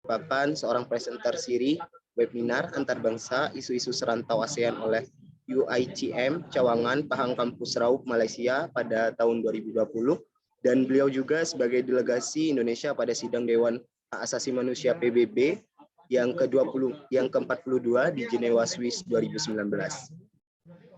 merupakan seorang presenter siri webinar antarbangsa isu-isu serantau ASEAN oleh UICM Cawangan Pahang Kampus Raub Malaysia pada tahun 2020, dan beliau juga sebagai delegasi Indonesia pada sidang Dewan Hak Asasi Manusia PBB yang ke-42 di Jenewa, Swiss 2019.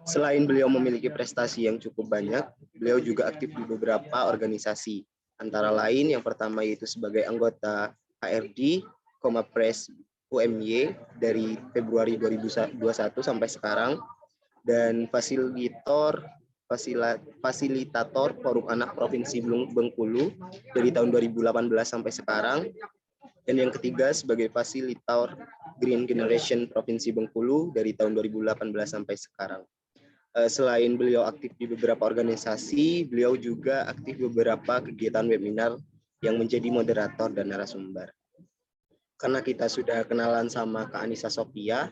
Selain beliau memiliki prestasi yang cukup banyak, beliau juga aktif di beberapa organisasi. Antara lain yang pertama yaitu sebagai anggota HRD Komapres UMY dari Februari 2021 sampai sekarang, dan fasilitator Forum Anak Provinsi Bengkulu dari tahun 2018 sampai sekarang. Dan yang ketiga sebagai fasilitator Green Generation Provinsi Bengkulu dari tahun 2018 sampai sekarang. Selain beliau aktif di beberapa organisasi, beliau juga aktif di beberapa kegiatan webinar yang menjadi moderator dan narasumber. Karena kita sudah kenalan sama Kak Anissa Sophia,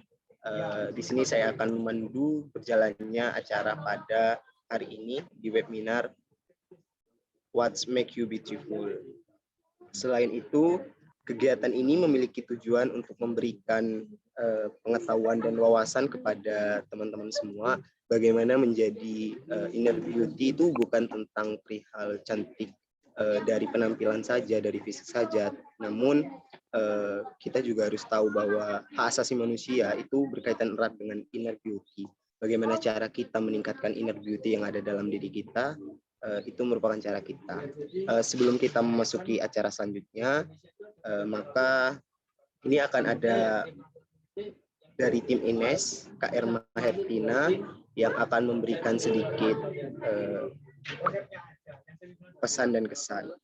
di sini saya akan memandu berjalannya acara pada hari ini di webinar What's Make You Beautiful. Selain itu, kegiatan ini memiliki tujuan untuk memberikan pengetahuan dan wawasan kepada teman-teman semua bagaimana menjadi inner beauty itu bukan tentang perihal cantik dari penampilan saja, dari fisik saja, namun kita juga harus tahu bahwa hak asasi manusia itu berkaitan erat dengan inner beauty. Bagaimana cara kita meningkatkan inner beauty yang ada dalam diri kita, itu merupakan cara kita. Sebelum kita memasuki acara selanjutnya, maka ini akan ada dari tim Ines, Kak Erma Hertina, yang akan memberikan sedikit pesan dan kesan.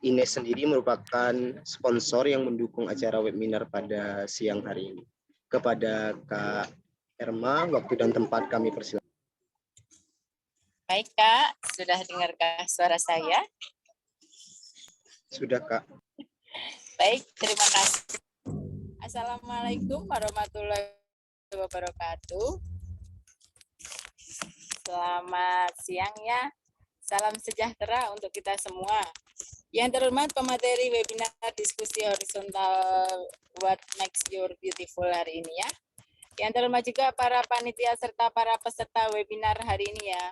Ines sendiri merupakan sponsor yang mendukung acara webinar pada siang hari ini. Kepada Kak Erma, waktu dan tempat kami persilakan. Baik Kak, sudah dengarkah suara saya? Sudah Kak. Baik, terima kasih. Assalamualaikum warahmatullahi wabarakatuh. Selamat siang ya. Salam sejahtera untuk kita semua. Yang terhormat pemateri webinar diskusi horizontal What Makes You Beautiful hari ini ya. Yang terhormat juga para panitia serta para peserta webinar hari ini ya.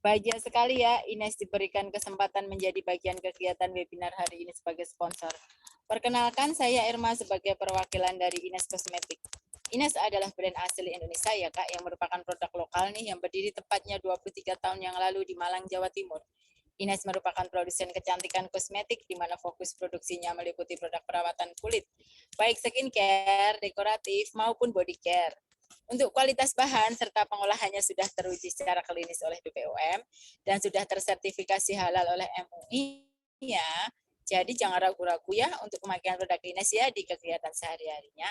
Bahagia sekali ya Ines diberikan kesempatan menjadi bagian kegiatan webinar hari ini sebagai sponsor. Perkenalkan, saya Irma sebagai perwakilan dari Ines Kosmetik. Ines adalah brand asli Indonesia ya Kak, yang merupakan produk lokal nih yang berdiri tepatnya 23 tahun yang lalu di Malang, Jawa Timur. Ines merupakan produsen kecantikan kosmetik di mana fokus produksinya meliputi produk perawatan kulit, baik skincare, dekoratif, maupun body care. Untuk kualitas bahan serta pengolahannya sudah teruji secara klinis oleh BPOM dan sudah tersertifikasi halal oleh MUI ya. Jadi jangan ragu-ragu ya untuk pemakaian produk Ines ya di kegiatan sehari-harinya.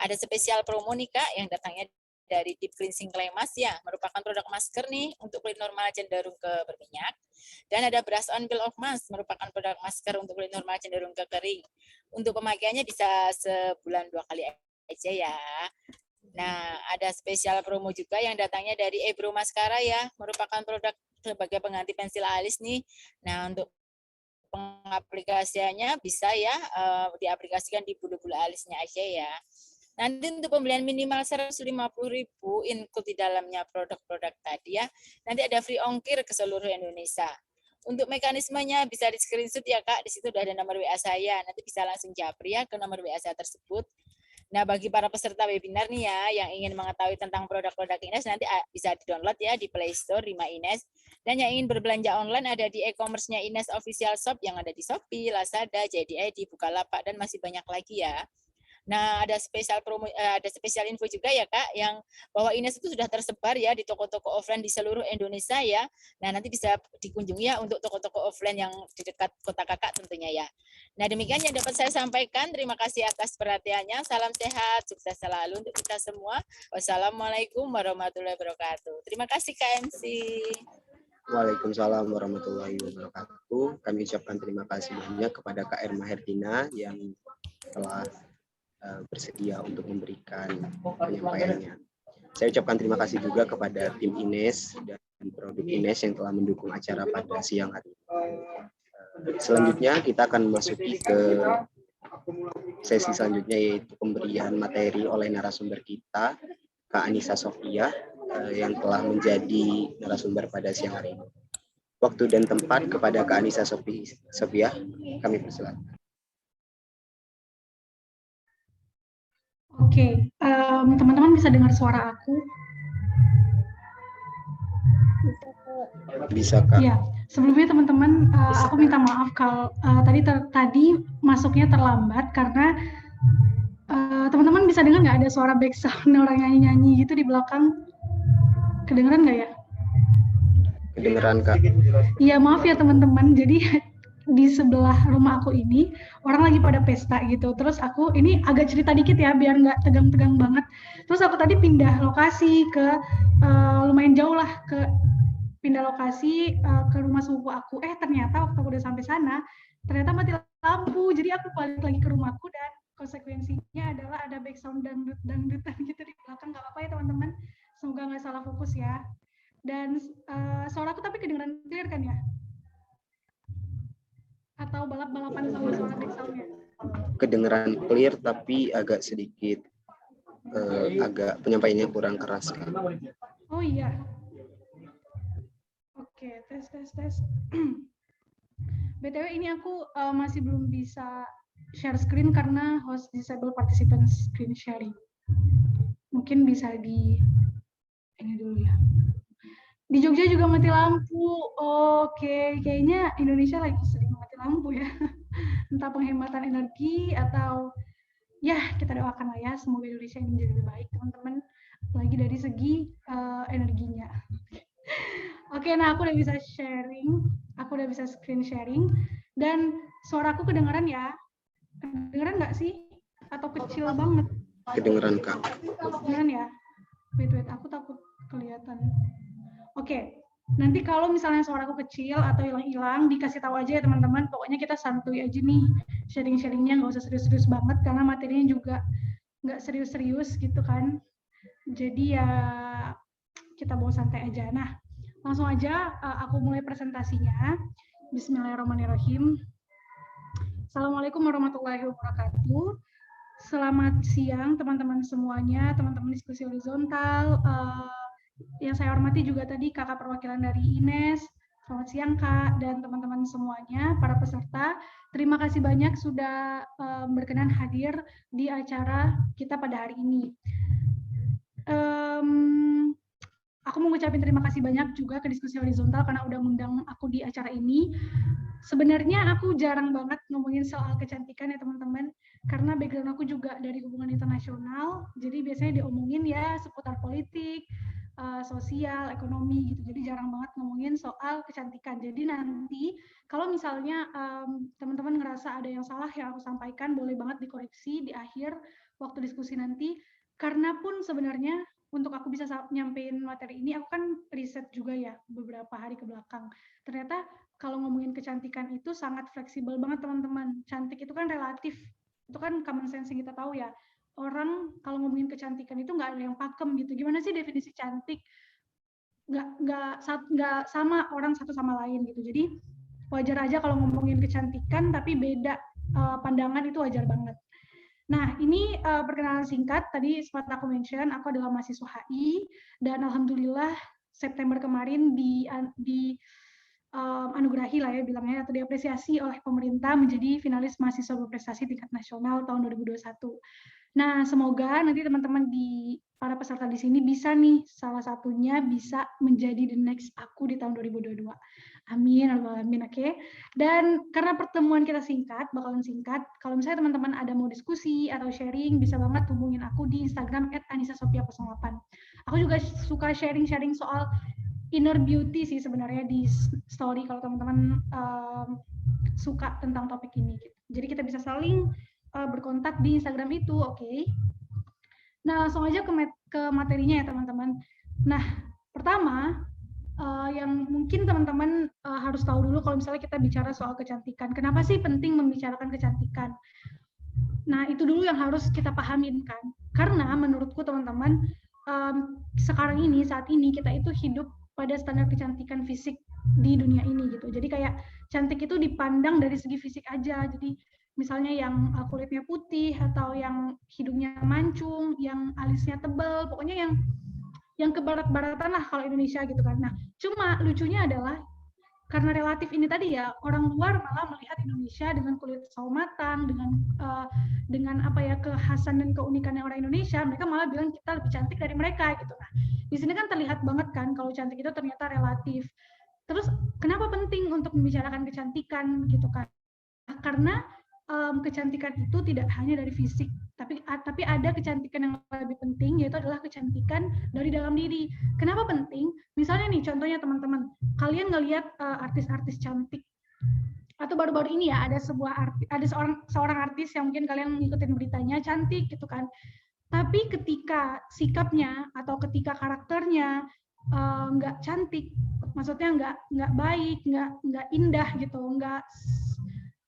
Ada spesial promo nih Kak yang datangnya dari Deep Cleansing Clay Mask ya, merupakan produk masker nih untuk kulit normal cenderung ke berminyak. Dan ada Brush On Peel Off Mask, merupakan produk masker untuk kulit normal cenderung ke kering. Untuk pemakaiannya bisa sebulan 2 kali aja ya. Nah, ada spesial promo juga yang datangnya dari Ebro Mascara ya, merupakan produk sebagai pengganti pensil alis nih. Nah, untuk pengaplikasiannya bisa ya diaplikasikan di bulu-bulu alisnya aja ya. Nanti untuk pembelian minimal 150.000 include di dalamnya produk-produk tadi ya. Nanti ada free ongkir ke seluruh Indonesia. Untuk mekanismenya bisa di screenshot ya Kak, di situ udah ada nomor WA saya. Nanti bisa langsung japri ya ke nomor WA saya tersebut. Nah, bagi para peserta webinar nih ya, yang ingin mengetahui tentang produk-produk Ines, nanti bisa di-download ya di Play Store, Rima Ines. Dan yang ingin berbelanja online ada di e-commerce-nya Ines Official Shop yang ada di Shopee, Lazada, JD.id, Bukalapak, dan masih banyak lagi ya. Nah, ada spesial promo, ada spesial info juga ya Kak, yang bahwa Ines itu sudah tersebar ya di toko-toko offline di seluruh Indonesia ya. Nah, nanti bisa dikunjungi ya untuk toko-toko offline yang di dekat kota Kakak tentunya ya. Nah, demikian yang dapat saya sampaikan. Terima kasih atas perhatiannya. Salam sehat, sukses selalu untuk kita semua. Wassalamualaikum warahmatullahi wabarakatuh. Terima kasih Kak MC. Waalaikumsalam warahmatullahi wabarakatuh. Kami ucapkan terima kasih banyak kepada Kak Erma Hertina yang telah bersedia untuk memberikan penyampaiannya. Saya ucapkan terima kasih juga kepada tim Ines dan produk Ines yang telah mendukung acara pada siang hari ini. Selanjutnya kita akan memasuki ke sesi selanjutnya, yaitu pemberian materi oleh narasumber kita, Kak Anissa Sofia, yang telah menjadi narasumber pada siang hari ini. Waktu dan tempat kepada Kak Anissa Sofia, kami persilakan. Oke, teman-teman bisa dengar suara aku? Bisa, Kak. Ya, sebelumnya teman-teman, aku minta maaf kalau tadi masuknya terlambat karena teman-teman bisa dengar nggak ada suara background orang nyanyi-nyanyi gitu di belakang? Kedengeran nggak ya? Kedengeran, Kak. Iya, maaf ya teman-teman. Jadi di sebelah rumah aku ini orang lagi pada pesta gitu. Terus aku ini agak cerita dikit ya biar nggak tegang-tegang banget. Terus aku tadi pindah lokasi ke lumayan jauh lah, pindah lokasi ke rumah sepupu aku. Ternyata waktu aku udah sampai sana ternyata mati lampu. Jadi aku balik lagi ke rumahku dan konsekuensinya adalah ada background dangdutan gitu di belakang. Nggak apa-apa ya teman-teman. Semoga nggak salah fokus ya. Dan suara aku tapi kedengeran clear kan ya? Atau balap-balapan sama suara backsound-nya? Kedengeran clear tapi agak sedikit agak penyampaiannya kurang keras, Kak. Oh iya. Oke, tes. BTW ini aku masih belum bisa share screen karena host disable participant screen sharing. Mungkin bisa ini dulu ya. Di Jogja juga mati lampu. Oke, kayaknya Indonesia lagi sering mati lampu ya. Entah penghematan energi atau ya kita doakan lah ya, semoga Indonesia ini menjadi lebih baik teman-teman, lagi dari segi energinya. Oke, nah aku udah bisa sharing, aku udah bisa screen sharing, dan suaraku kedengeran ya? Kedengeran nggak sih? Atau kecil banget? Kedengeran, Kak. Kedengeran ya? Wait, aku takut kelihatan. Oke, nanti kalau misalnya suaraku kecil atau hilang-hilang, dikasih tahu aja ya teman-teman. Pokoknya kita santuy aja nih sharing-sharingnya, nggak usah serius-serius banget karena materinya juga nggak serius-serius gitu kan. Jadi ya kita bawa santai aja. Nah, langsung aja aku mulai presentasinya. Bismillahirrahmanirrahim. Assalamualaikum warahmatullahi wabarakatuh. Selamat siang teman-teman semuanya, teman-teman diskusi horizontal. Yang saya hormati juga tadi kakak perwakilan dari INES. Selamat siang Kak dan teman-teman semuanya, para peserta. Terima kasih banyak sudah berkenan hadir di acara kita pada hari ini. Aku mau ngucapin terima kasih banyak juga ke diskusi horizontal karena udah ngundang aku di acara ini. Sebenarnya aku jarang banget ngomongin soal kecantikan ya teman-teman, karena background aku juga dari hubungan internasional, jadi biasanya diomongin ya seputar politik, sosial, ekonomi gitu. Jadi jarang banget ngomongin soal kecantikan. Jadi nanti kalau misalnya teman-teman ngerasa ada yang salah yang aku sampaikan, boleh banget dikoreksi di akhir waktu diskusi nanti. Karena pun sebenarnya untuk aku bisa nyampein materi ini, aku kan riset juga ya beberapa hari ke belakang. Ternyata kalau ngomongin kecantikan itu sangat fleksibel banget teman-teman. Cantik itu kan relatif, itu kan common sense yang kita tahu ya. Orang kalau ngomongin kecantikan itu nggak ada yang pakem gitu. Gimana sih definisi cantik? Nggak sama orang satu sama lain gitu. Jadi wajar aja kalau ngomongin kecantikan, tapi beda pandangan itu wajar banget. Nah, ini perkenalan singkat. Tadi sempat aku mention, aku adalah mahasiswa HI, dan alhamdulillah September kemarin anugerahi lah ya bilangnya, atau diapresiasi oleh pemerintah menjadi finalis mahasiswa berprestasi tingkat nasional tahun 2021. Nah, semoga nanti teman-teman para peserta di sini bisa nih, salah satunya bisa menjadi the next aku di tahun 2022. Amin, amin, oke. Dan karena pertemuan kita bakalan singkat, kalau misalnya teman-teman ada mau diskusi atau sharing, bisa banget hubungin aku di Instagram @anissasofia08. Aku juga suka sharing-sharing soal inner beauty sih sebenarnya di story kalau teman-teman suka tentang topik ini. Jadi kita bisa saling berkontak di Instagram itu, oke? Nah, langsung aja ke materinya ya teman-teman. Nah, pertama, yang mungkin teman-teman harus tahu dulu kalau misalnya kita bicara soal kecantikan. Kenapa sih penting membicarakan kecantikan? Nah, itu dulu yang harus kita pahamin kan. Karena menurutku teman-teman, saat ini kita itu hidup pada standar kecantikan fisik di dunia ini gitu. Jadi kayak cantik itu dipandang dari segi fisik aja. Jadi misalnya yang kulitnya putih atau yang hidungnya mancung, yang alisnya tebal, pokoknya yang ke barat-baratan lah kalau Indonesia gitu kan. Nah, cuma lucunya adalah karena relatif ini tadi ya, orang luar malah melihat Indonesia dengan kulit sawo matang, dengan apa ya, kekhasan dan keunikannya orang Indonesia, mereka malah bilang kita lebih cantik dari mereka gitu. Nah, di sini kan terlihat banget kan kalau cantik itu ternyata relatif. Terus kenapa penting untuk membicarakan kecantikan gitu kan? Karena kecantikan itu tidak hanya dari fisik, tapi ada kecantikan yang lebih penting, yaitu adalah kecantikan dari dalam diri. Kenapa penting? Misalnya nih, contohnya teman-teman, kalian ngelihat artis-artis cantik, atau baru-baru ini ya ada seorang artis yang mungkin kalian ngikutin beritanya cantik gitu kan, tapi ketika sikapnya atau ketika karakternya nggak cantik, maksudnya nggak baik, nggak indah gitu, nggak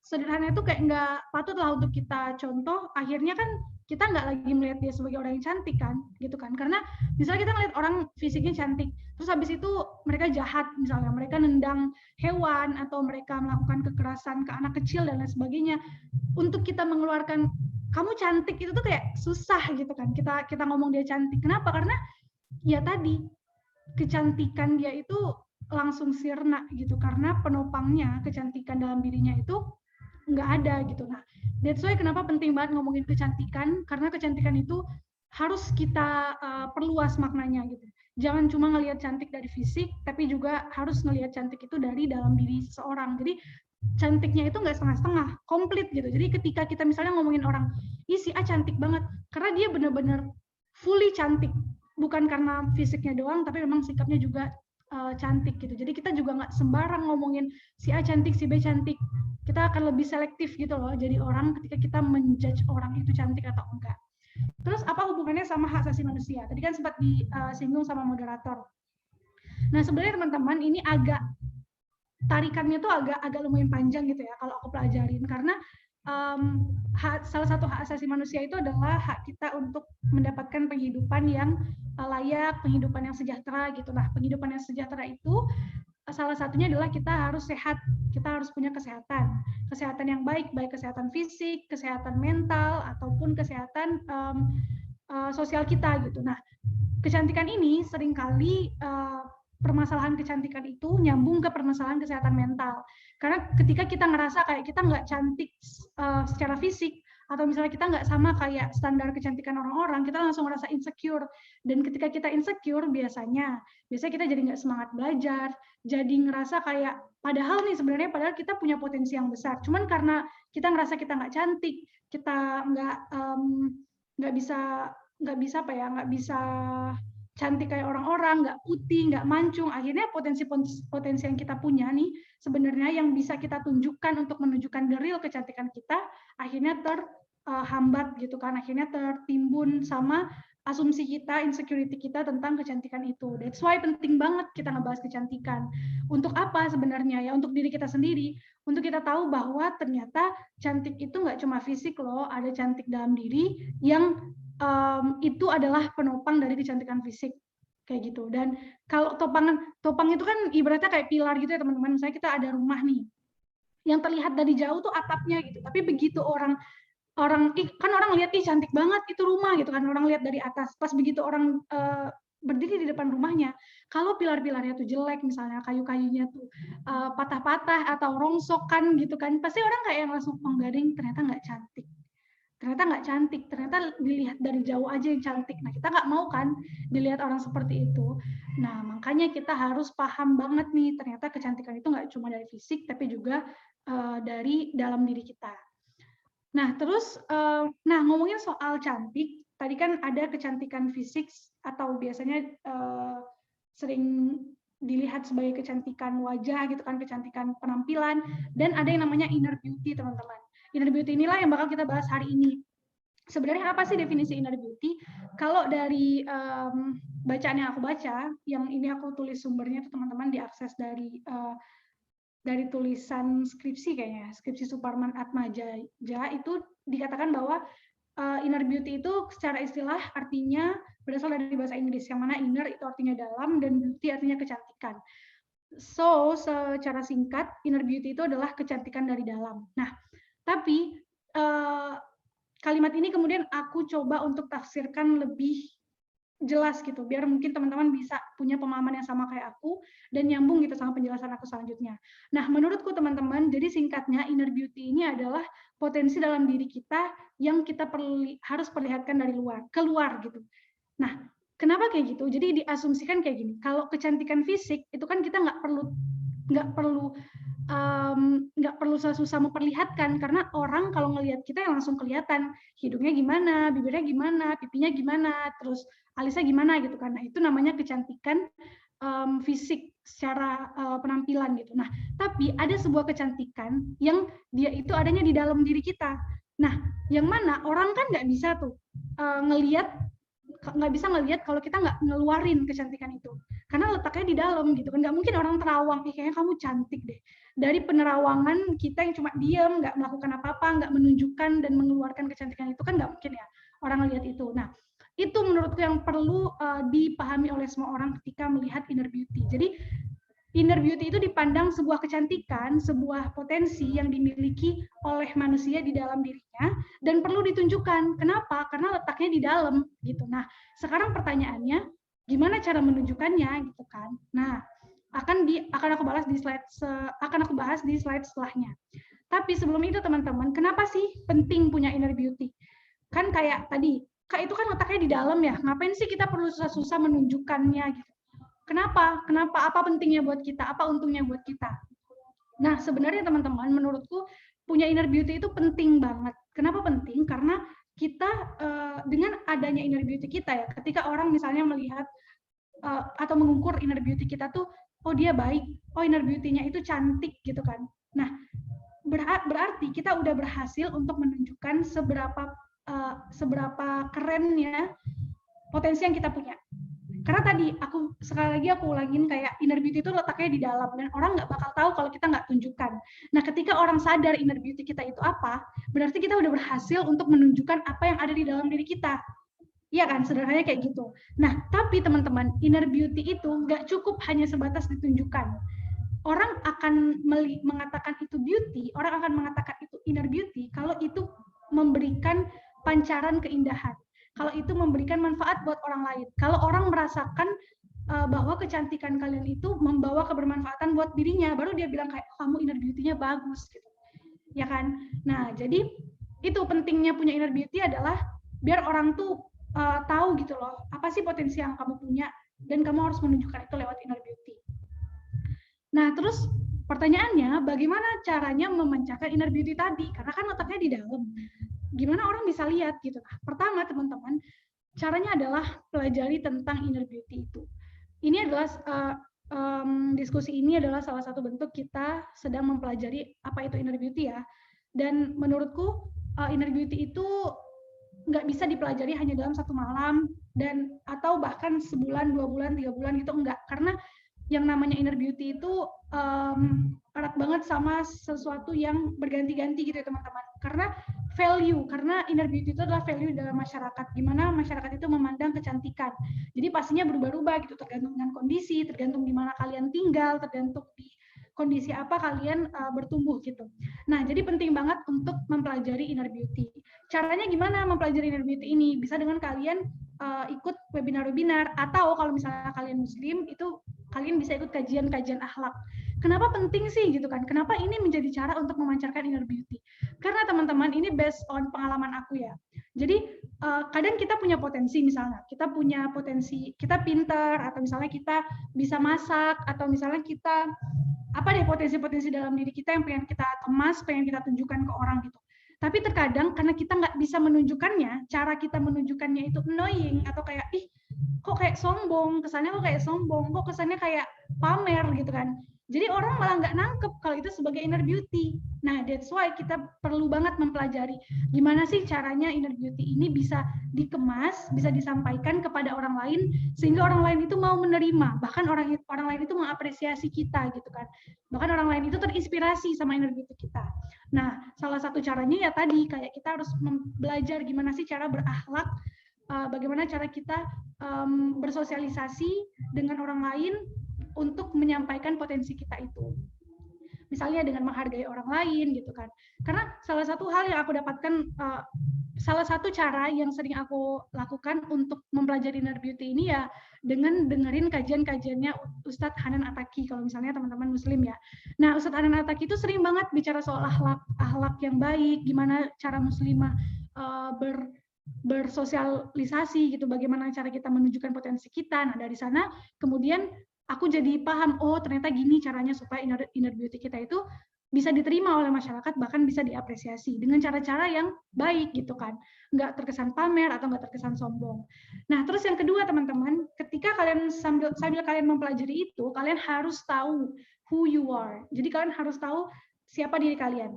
sederhana itu kayak nggak patut lah untuk kita contoh, akhirnya kan kita nggak lagi melihat dia sebagai orang yang cantik kan, gitu kan. Karena misalnya kita ngeliat orang fisiknya cantik, terus habis itu mereka jahat, misalnya mereka nendang hewan, atau mereka melakukan kekerasan ke anak kecil dan lain sebagainya. Untuk kita mengeluarkan, kamu cantik, itu tuh kayak susah gitu kan, kita ngomong dia cantik. Kenapa? Karena ya tadi, kecantikan dia itu langsung sirna gitu, karena penopangnya, kecantikan dalam dirinya itu nggak ada gitu. Nah, that's why kenapa penting banget ngomongin kecantikan, karena kecantikan itu harus kita perluas maknanya gitu. Jangan cuma ngelihat cantik dari fisik, tapi juga harus ngelihat cantik itu dari dalam diri seseorang. Jadi cantiknya itu nggak setengah-setengah, komplit gitu. Jadi ketika kita misalnya ngomongin orang, ih si A cantik banget, karena dia benar-benar fully cantik, bukan karena fisiknya doang, tapi memang sikapnya juga cantik gitu. Jadi kita juga nggak sembarang ngomongin si A cantik, si B cantik. Kita akan lebih selektif gitu loh, jadi orang ketika kita menjudge orang itu cantik atau enggak. Terus apa hubungannya sama hak asasi manusia? Tadi kan sempat disinggung sama moderator. Nah sebenarnya teman-teman ini agak tarikannya tuh agak lumayan panjang gitu ya kalau aku pelajarin, karena salah satu hak asasi manusia itu adalah hak kita untuk mendapatkan penghidupan yang layak, penghidupan yang sejahtera gitu. Nah, penghidupan yang sejahtera itu salah satunya adalah kita harus sehat, kita harus punya kesehatan yang baik kesehatan fisik, kesehatan mental, ataupun kesehatan sosial kita gitu. Nah, kecantikan ini seringkali permasalahan kecantikan itu nyambung ke permasalahan kesehatan mental. Karena ketika kita ngerasa kayak kita nggak cantik secara fisik, atau misalnya kita nggak sama kayak standar kecantikan orang-orang, kita langsung ngerasa insecure. Dan ketika kita insecure, biasanya kita jadi nggak semangat belajar, jadi ngerasa kayak, padahal kita punya potensi yang besar. Cuman karena kita ngerasa kita nggak cantik, kita nggak bisa cantik kayak orang-orang, nggak putih, nggak mancung, akhirnya potensi yang kita punya nih sebenarnya yang bisa kita tunjukkan untuk menunjukkan the real kecantikan kita, akhirnya terhambat gitu kan, akhirnya tertimbun sama asumsi kita, insecurity kita tentang kecantikan itu. That's why penting banget kita ngebahas kecantikan. Untuk apa sebenarnya ya? Untuk diri kita sendiri, untuk kita tahu bahwa ternyata cantik itu nggak cuma fisik loh, ada cantik dalam diri yang itu adalah penopang dari kecantikan fisik kayak gitu. Dan kalau topang itu kan ibaratnya kayak pilar gitu ya teman-teman. Misalnya kita ada rumah nih, yang terlihat dari jauh tuh atapnya gitu, tapi begitu orang lihat cantik banget itu rumah gitu kan, orang lihat dari atas, pas begitu orang berdiri di depan rumahnya, kalau pilar-pilarnya tuh jelek, misalnya kayu-kayunya tuh patah-patah atau rongsokan gitu kan, pasti orang kayak langsung menggading, ternyata nggak cantik, ternyata dilihat dari jauh aja yang cantik. Nah, kita nggak mau kan dilihat orang seperti itu. Nah, makanya kita harus paham banget nih, ternyata kecantikan itu nggak cuma dari fisik, tapi juga dari dalam diri kita. Nah, terus, ngomongin soal cantik, tadi kan ada kecantikan fisik, atau biasanya sering dilihat sebagai kecantikan wajah gitu kan, kecantikan penampilan, dan ada yang namanya inner beauty, teman-teman. Inner beauty inilah yang bakal kita bahas hari ini. Sebenarnya apa sih definisi inner beauty? Kalau dari bacaan yang aku baca, yang ini aku tulis sumbernya itu teman-teman diakses dari tulisan skripsi kayaknya, skripsi Suparman Atmaja, itu dikatakan bahwa inner beauty itu secara istilah artinya berasal dari bahasa Inggris, yang mana inner itu artinya dalam dan beauty artinya kecantikan. So, secara singkat, inner beauty itu adalah kecantikan dari dalam. Nah, tapi kalimat ini kemudian aku coba untuk tafsirkan lebih jelas gitu, biar mungkin teman-teman bisa punya pemahaman yang sama kayak aku dan nyambung gitu sama penjelasan aku selanjutnya. Nah, menurutku teman-teman, jadi singkatnya inner beauty ini adalah potensi dalam diri kita yang kita harus perlihatkan dari luar, keluar gitu. Nah, kenapa kayak gitu? Jadi diasumsikan kayak gini, kalau kecantikan fisik itu kan kita nggak perlu susah-susah memperlihatkan, karena orang kalau ngelihat kita yang langsung kelihatan hidungnya gimana, bibirnya gimana, pipinya gimana, terus alisnya gimana gitu kan. Nah, itu namanya kecantikan fisik secara penampilan gitu. Nah, tapi ada sebuah kecantikan yang dia itu adanya di dalam diri kita. Nah, yang mana orang kan nggak bisa tuh nggak bisa ngelihat kalau kita nggak ngeluarin kecantikan itu, karena letaknya di dalam gitu kan. Nggak mungkin orang terawang, kayaknya kamu cantik deh, dari penerawangan kita yang cuma diam, nggak melakukan apa-apa, nggak menunjukkan dan mengeluarkan kecantikan itu, kan nggak mungkin ya orang ngelihat itu. Nah, itu menurutku yang perlu dipahami oleh semua orang ketika melihat inner beauty. Jadi inner beauty itu dipandang sebuah kecantikan, sebuah potensi yang dimiliki oleh manusia di dalam dirinya dan perlu ditunjukkan. Kenapa? Karena letaknya di dalam gitu. Nah, sekarang pertanyaannya, gimana cara menunjukkannya gitu kan? Nah, akan aku bahas di slide setelahnya. Tapi sebelum itu teman-teman, kenapa sih penting punya inner beauty? Kan kayak tadi, Kak, itu kan letaknya di dalam ya. Ngapain sih kita perlu susah-susah menunjukkannya gitu? Kenapa? Apa pentingnya buat kita? Apa untungnya buat kita? Nah, sebenarnya teman-teman, menurutku punya inner beauty itu penting banget. Kenapa penting? Karena kita dengan adanya inner beauty kita ya, ketika orang misalnya melihat atau mengukur inner beauty kita tuh, oh dia baik, oh inner beauty-nya itu cantik gitu kan. Nah, berarti kita udah berhasil untuk menunjukkan seberapa kerennya potensi yang kita punya. Karena tadi sekali lagi aku ulangin, kayak inner beauty itu letaknya di dalam dan orang nggak bakal tahu kalau kita nggak tunjukkan. Nah, ketika orang sadar inner beauty kita itu apa, berarti kita udah berhasil untuk menunjukkan apa yang ada di dalam diri kita. Iya kan, sederhananya kayak gitu. Nah, tapi teman-teman, inner beauty itu nggak cukup hanya sebatas ditunjukkan. Orang akan mengatakan itu beauty, orang akan mengatakan itu inner beauty kalau itu memberikan pancaran keindahan, kalau itu memberikan manfaat buat orang lain, kalau orang merasakan bahwa kecantikan kalian itu membawa kebermanfaatan buat dirinya, baru dia bilang kayak, kamu inner beauty-nya bagus gitu, ya kan. Nah, jadi itu pentingnya punya inner beauty adalah biar orang tuh tahu gitu loh, apa sih potensi yang kamu punya, dan kamu harus menunjukkan itu lewat inner beauty. Nah, terus pertanyaannya, bagaimana caranya memancarkan inner beauty tadi? Karena kan letaknya di dalam. Gimana orang bisa lihat gitu? Nah, pertama teman-teman, caranya adalah pelajari tentang inner beauty itu. Ini adalah diskusi ini adalah salah satu bentuk kita sedang mempelajari apa itu inner beauty ya. Dan menurutku inner beauty itu nggak bisa dipelajari hanya dalam satu malam dan atau bahkan sebulan, 2 bulan, 3 bulan gitu, enggak. Karena yang namanya inner beauty itu erat banget sama sesuatu yang berganti-ganti gitu ya teman-teman. Karena inner beauty itu adalah value dalam masyarakat, gimana masyarakat itu memandang kecantikan. Jadi pastinya berubah-ubah gitu, tergantung dengan kondisi, tergantung di mana kalian tinggal, tergantung di kondisi apa kalian bertumbuh gitu. Nah, jadi penting banget untuk mempelajari inner beauty. Caranya gimana mempelajari inner beauty ini? Bisa dengan kalian ikut webinar-webinar, atau kalau misalnya kalian muslim, itu kalian bisa ikut kajian-kajian akhlak. Kenapa penting sih gitu kan? Kenapa ini menjadi cara untuk memancarkan inner beauty? Karena teman-teman, ini based on pengalaman aku ya. Jadi kadang kita punya potensi, misalnya kita punya potensi, kita pinter, atau misalnya kita bisa masak, atau misalnya kita apa deh potensi-potensi dalam diri kita yang pengen kita kemas, pengen kita tunjukkan ke orang gitu. Tapi terkadang karena kita nggak bisa menunjukkannya, cara kita menunjukkannya itu annoying, atau kayak, ih kok kayak sombong, kesannya kok kayak sombong, kok kesannya kayak pamer gitu kan. Jadi orang malah nggak nangkep kalau itu sebagai inner beauty. Nah, that's why kita perlu banget mempelajari gimana sih caranya inner beauty ini bisa dikemas, bisa disampaikan kepada orang lain, sehingga orang lain itu mau menerima, bahkan orang lain itu mengapresiasi kita gitu kan. Bahkan orang lain itu terinspirasi sama inner beauty kita. Nah, salah satu caranya ya tadi, kayak kita harus belajar gimana sih cara berakhlak, bagaimana cara kita bersosialisasi dengan orang lain, untuk menyampaikan potensi kita itu. Misalnya dengan menghargai orang lain gitu kan. Karena salah satu hal yang aku dapatkan, salah satu cara yang sering aku lakukan untuk mempelajari inner beauty ini ya dengan dengerin kajian-kajiannya Ustadz Hanan Ataki, kalau misalnya teman-teman muslim ya. Nah, Ustadz Hanan Ataki itu sering banget bicara soal akhlak yang baik, gimana cara muslimah bersosialisasi gitu, bagaimana cara kita menunjukkan potensi kita. Nah, dari sana kemudian aku jadi paham, oh ternyata gini caranya supaya inner beauty kita itu bisa diterima oleh masyarakat, bahkan bisa diapresiasi dengan cara-cara yang baik gitu kan, nggak terkesan pamer atau nggak terkesan sombong. Nah, terus yang kedua teman-teman, ketika kalian sambil kalian mempelajari itu, kalian harus tahu who you are. Jadi kalian harus tahu siapa diri kalian.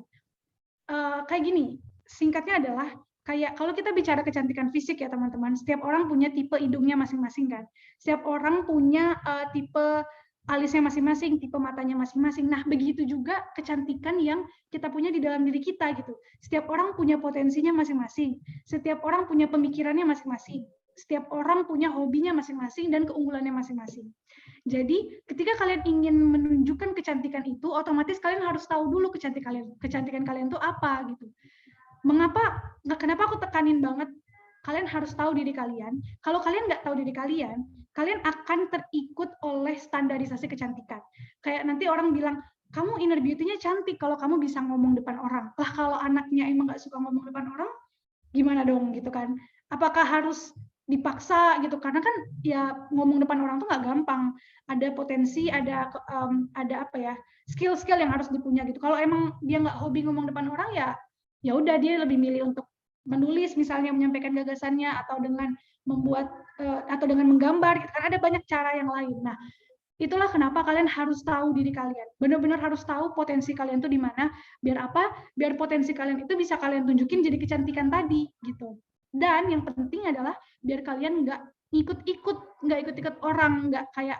Kayak gini, singkatnya adalah kayak kalau kita bicara kecantikan fisik ya teman-teman, setiap orang punya tipe hidungnya masing-masing kan, setiap orang punya tipe alisnya masing-masing, tipe matanya masing-masing. Nah, begitu juga kecantikan yang kita punya di dalam diri kita gitu. Setiap orang punya potensinya masing-masing, setiap orang punya pemikirannya masing-masing, setiap orang punya hobinya masing-masing dan keunggulannya masing-masing. Jadi, ketika kalian ingin menunjukkan kecantikan itu, otomatis kalian harus tahu dulu kecantikan kalian itu apa gitu. Kenapa aku tekanin banget kalian harus tahu diri kalian. Kalau kalian nggak tahu diri kalian, kalian akan terikut oleh standarisasi kecantikan. Kayak nanti orang bilang, kamu inner beauty-nya cantik kalau kamu bisa ngomong depan orang. Lah kalau anaknya emang nggak suka ngomong depan orang, gimana dong gitu kan? Apakah harus dipaksa gitu? Karena kan ya ngomong depan orang tuh nggak gampang. Ada potensi, ada apa ya, skill-skill yang harus dipunya gitu. Kalau emang dia nggak hobi ngomong depan orang ya udah dia lebih milih untuk menulis misalnya, menyampaikan gagasannya, atau dengan membuat atau dengan menggambar gitu kan, ada banyak cara yang lain. Nah, itulah kenapa kalian harus tahu diri kalian, benar-benar harus tahu potensi kalian tuh di mana, biar apa, biar potensi kalian itu bisa kalian tunjukin jadi kecantikan tadi gitu. Dan yang penting adalah biar kalian nggak ikut-ikut orang, nggak kayak,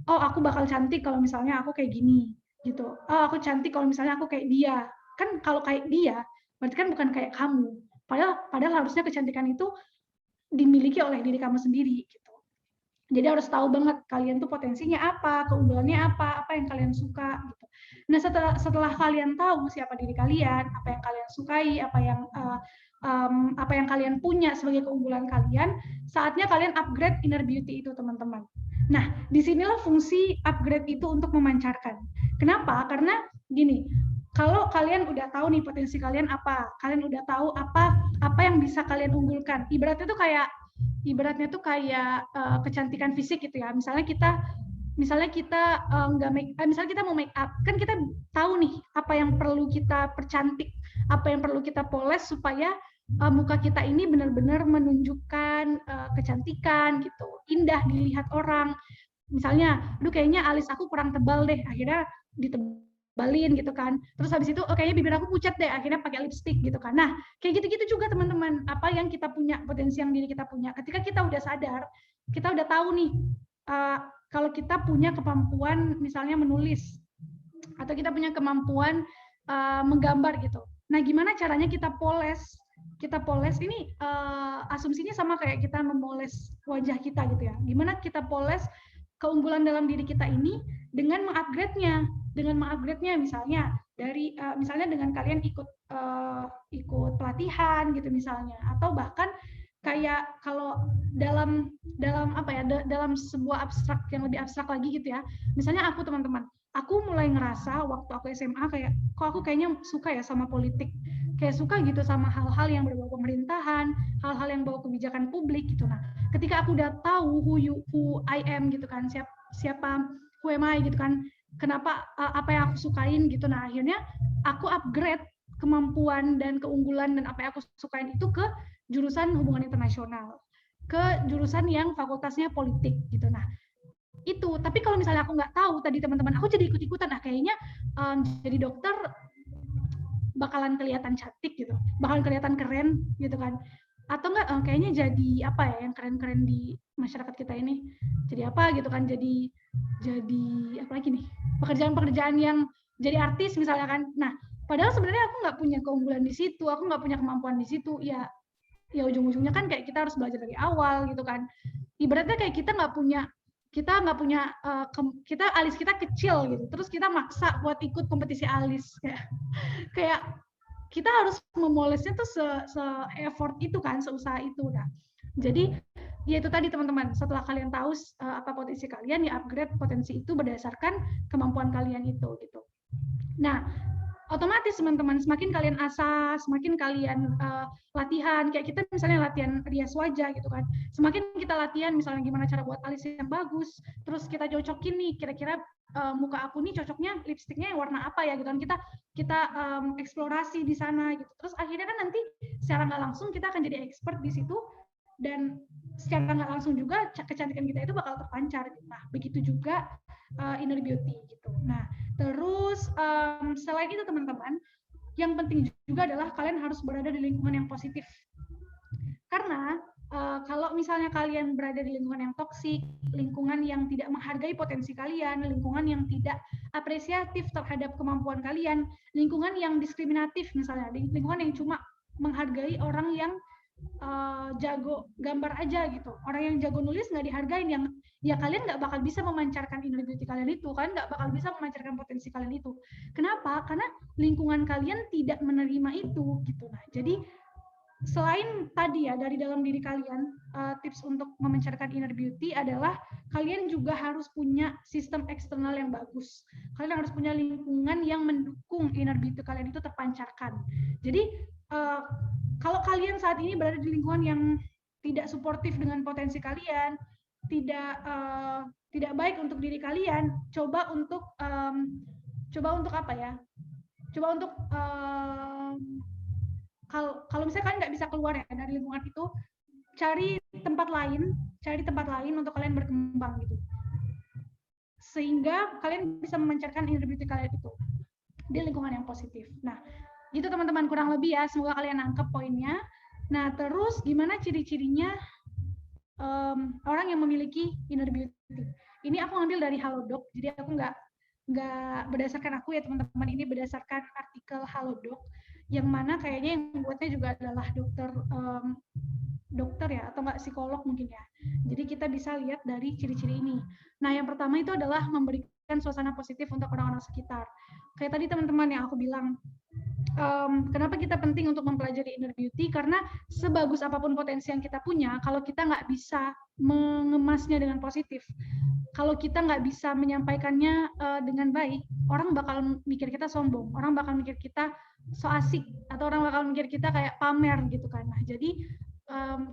oh aku bakal cantik kalau misalnya aku kayak gini gitu, oh aku cantik kalau misalnya aku kayak dia. Kan kalau kayak dia berarti kan bukan kayak kamu. Padahal harusnya kecantikan itu dimiliki oleh diri kamu sendiri gitu. Jadi harus tahu banget kalian tuh potensinya apa, keunggulannya apa yang kalian suka gitu. Nah, setelah kalian tahu siapa diri kalian, apa yang kalian sukai, apa yang kalian punya sebagai keunggulan kalian, saatnya kalian upgrade inner beauty itu, teman-teman. Nah, disinilah fungsi upgrade itu untuk memancarkan. Kenapa? Karena gini, kalau kalian udah tahu nih potensi kalian apa, kalian udah tahu apa yang bisa kalian unggulkan. Ibaratnya tuh kayak kecantikan fisik gitu ya. Misalnya kita misalnya kita mau make up, kan kita tahu nih apa yang perlu kita percantik, apa yang perlu kita poles supaya muka kita ini benar-benar menunjukkan kecantikan gitu, indah dilihat orang. Misalnya, aduh kayaknya alis aku kurang tebal deh, akhirnya ditebalin gitu kan. Terus habis itu, kayaknya bibir aku pucat deh, akhirnya pakai lipstick gitu kan. Nah, kayak gitu-gitu juga teman-teman, apa yang kita punya, potensi yang diri kita punya. Ketika kita udah sadar, kita udah tahu nih, kalau kita punya kemampuan misalnya menulis, atau kita punya kemampuan menggambar gitu. Nah, gimana caranya kita poles? Kita poles ini asumsinya sama kayak kita memoles wajah kita gitu ya. Gimana kita poles keunggulan dalam diri kita ini dengan mengupgrade-nya misalnya dari misalnya dengan kalian ikut pelatihan gitu misalnya, atau bahkan kayak kalau dalam apa ya, dalam sebuah abstrak yang lebih abstrak lagi gitu ya. Misalnya aku, teman-teman, aku mulai ngerasa waktu aku SMA kayak kok aku kayaknya suka ya sama politik, kayak suka gitu sama hal-hal yang berbau pemerintahan, hal-hal yang berbau kebijakan publik gitu. Nah, ketika aku udah tahu who I am gitu kan, siapa who am I gitu kan, kenapa apa yang aku sukain gitu. Nah, akhirnya aku upgrade kemampuan dan keunggulan dan apa yang aku sukain itu ke jurusan hubungan internasional, ke jurusan yang fakultasnya politik gitu. Nah, itu. Tapi kalau misalnya aku nggak tahu tadi, teman-teman, aku jadi ikut-ikutan, kayaknya jadi dokter bakalan kelihatan cantik gitu, bakalan kelihatan keren gitu kan, atau enggak kayaknya jadi apa ya yang keren-keren di masyarakat kita ini, jadi apa gitu kan, jadi apa lagi nih, pekerjaan-pekerjaan yang jadi artis misalnya kan. Nah, padahal sebenarnya aku nggak punya keunggulan di situ, aku nggak punya kemampuan di situ, ya ujung-ujungnya kan kayak kita harus belajar dari awal gitu kan. Ibaratnya kayak kita kita nggak punya kita alis kita kecil gitu, terus kita maksa buat ikut kompetisi alis, kayak kita harus memolesnya tuh se-effort itu kan, seusaha itu. Nah, jadi ya itu tadi teman-teman, setelah kalian tahu apa potensi kalian, ya upgrade potensi itu berdasarkan kemampuan kalian itu gitu. Nah, otomatis teman-teman semakin kalian asah, semakin kalian latihan, kayak kita misalnya latihan rias wajah gitu kan, semakin kita latihan misalnya gimana cara buat alis yang bagus, terus kita cocokin nih kira-kira muka aku nih cocoknya lipstiknya warna apa ya gitu kan, kita eksplorasi di sana gitu, terus akhirnya kan nanti secara nggak langsung kita akan jadi expert di situ, dan secara nggak langsung juga kecantikan kita itu bakal terpancar. Nah, begitu juga inner beauty gitu. Nah, terus selain itu teman-teman, yang penting juga adalah kalian harus berada di lingkungan yang positif. Karena kalau misalnya kalian berada di lingkungan yang toksik, lingkungan yang tidak menghargai potensi kalian, lingkungan yang tidak apresiatif terhadap kemampuan kalian, lingkungan yang diskriminatif misalnya, lingkungan yang cuma menghargai orang yang jago gambar aja gitu, orang yang jago nulis nggak dihargain, yang ya kalian nggak bakal bisa memancarkan inner beauty kalian itu, kalian nggak bakal bisa memancarkan potensi kalian itu. Kenapa? Karena lingkungan kalian tidak menerima itu gitu. Nah, jadi selain tadi ya dari dalam diri kalian, tips untuk memancarkan inner beauty adalah kalian juga harus punya sistem eksternal yang bagus. Kalian harus punya lingkungan yang mendukung inner beauty kalian itu terpancarkan. Jadi kalau kalian saat ini berada di lingkungan yang tidak suportif dengan potensi kalian, tidak baik untuk diri kalian, coba untuk apa ya? Coba untuk kalau misalnya kalian nggak bisa keluar ya dari lingkungan itu, cari tempat lain untuk kalian berkembang gitu, sehingga kalian bisa memancarkan inner beauty kalian itu di lingkungan yang positif. Nah, gitu teman-teman kurang lebih ya, semoga kalian nangkep poinnya. Nah, terus gimana ciri-cirinya orang yang memiliki inner beauty? Ini aku ngambil dari Halodoc, jadi aku nggak berdasarkan aku ya teman-teman, ini berdasarkan artikel Halodoc, yang mana kayaknya yang buatnya juga adalah dokter ya, atau nggak psikolog mungkin ya. Jadi kita bisa lihat dari ciri-ciri ini. Nah, yang pertama itu adalah memberikan suasana positif untuk orang-orang sekitar. Kayak tadi teman-teman yang aku bilang, kenapa kita penting untuk mempelajari inner beauty, karena sebagus apapun potensi yang kita punya, kalau kita nggak bisa mengemasnya dengan positif, kalau kita nggak bisa menyampaikannya dengan baik, orang bakal mikir kita sombong, orang bakal mikir kita so asik, atau orang bakal mikir kita kayak pamer gitu kan. Nah, jadi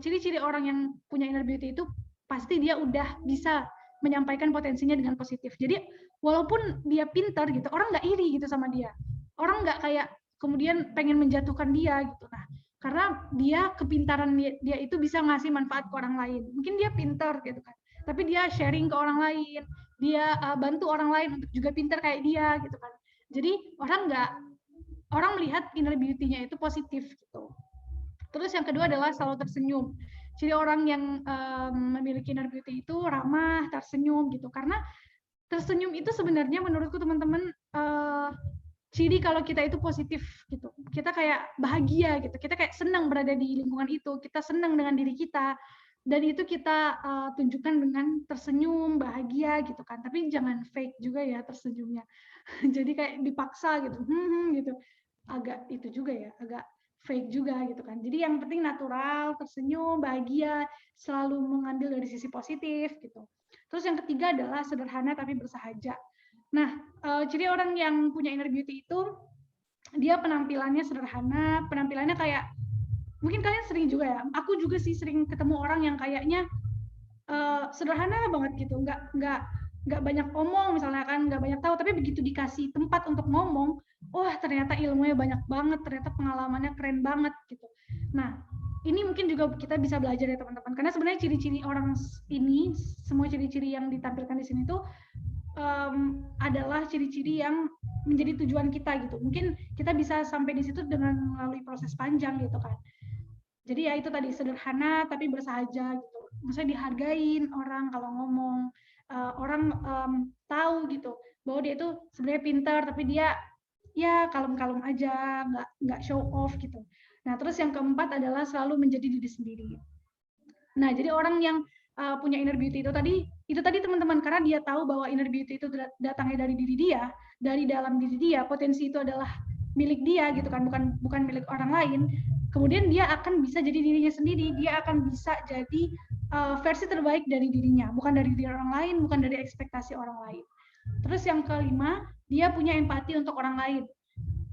ciri-ciri orang yang punya inner beauty itu pasti dia udah bisa menyampaikan potensinya dengan positif. Jadi walaupun dia pintar gitu, orang nggak iri gitu sama dia, orang nggak kayak kemudian pengen menjatuhkan dia gitu. Nah, karena dia kepintaran dia itu bisa ngasih manfaat ke orang lain. Mungkin dia pintar gitu kan, tapi dia sharing ke orang lain, dia bantu orang lain untuk juga pintar kayak dia gitu kan. Jadi orang melihat inner beauty-nya itu positif gitu. Terus yang kedua adalah selalu tersenyum. Jadi orang yang memiliki inner beauty itu ramah, tersenyum gitu. Karena tersenyum itu sebenarnya menurutku teman-teman ciri kalau kita itu positif gitu. Kita kayak bahagia gitu. Kita kayak senang berada di lingkungan itu. Kita senang dengan diri kita. Dan itu kita tunjukkan dengan tersenyum, bahagia gitu kan. Tapi jangan fake juga ya tersenyumnya. Jadi kayak dipaksa gitu. Gitu. Agak itu juga ya, agak fake juga gitu kan. Jadi yang penting natural, tersenyum, bahagia, selalu mengambil dari sisi positif gitu. Terus yang ketiga adalah sederhana tapi bersahaja. Nah, ciri orang yang punya inner beauty itu dia penampilannya sederhana, penampilannya kayak mungkin kalian sering juga ya. Aku juga sih sering ketemu orang yang kayaknya sederhana banget gitu, nggak banyak omong misalnya kan, nggak banyak tahu, tapi begitu dikasih tempat untuk ngomong, wah ternyata ilmunya banyak banget, ternyata pengalamannya keren banget gitu. Nah, ini mungkin juga kita bisa belajar ya teman-teman, karena sebenarnya ciri-ciri orang ini, semua ciri-ciri yang ditampilkan di sini tuh adalah ciri-ciri yang menjadi tujuan kita gitu. Mungkin kita bisa sampai di situ dengan melalui proses panjang gitu kan. Jadi ya itu tadi, sederhana tapi bersahaja gitu. Maksudnya dihargain orang kalau ngomong, orang tahu gitu bahwa dia itu sebenarnya pintar, tapi dia ya kalem-kalem aja, nggak show off gitu. Nah, terus yang keempat adalah selalu menjadi diri sendiri. Nah, jadi orang yang punya inner beauty itu tadi teman-teman, karena dia tahu bahwa inner beauty itu datangnya dari diri dia, dari dalam diri dia, potensi itu adalah milik dia gitu kan, bukan milik orang lain. Kemudian dia akan bisa jadi dirinya sendiri, dia akan bisa jadi versi terbaik dari dirinya, bukan dari diri orang lain, bukan dari ekspektasi orang lain. Terus yang kelima, dia punya empati untuk orang lain.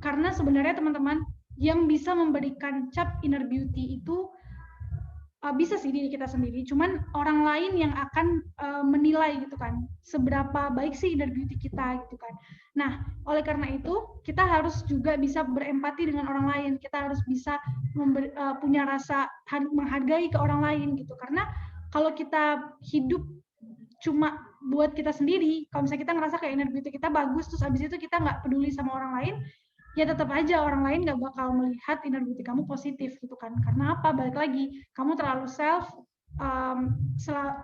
Karena sebenarnya teman-teman, yang bisa memberikan cap inner beauty itu bisa sih diri kita sendiri, cuman orang lain yang akan menilai gitu kan, seberapa baik sih inner beauty kita gitu kan. Nah, oleh karena itu kita harus juga bisa berempati dengan orang lain, kita harus bisa punya rasa menghargai ke orang lain gitu, karena kalau kita hidup cuma buat kita sendiri, kalau misalnya kita ngerasa kayak inner beauty kita bagus, terus abis itu kita nggak peduli sama orang lain, ya tetap aja orang lain nggak bakal melihat inner beauty kamu positif gitu kan. Karena apa? Balik lagi, kamu terlalu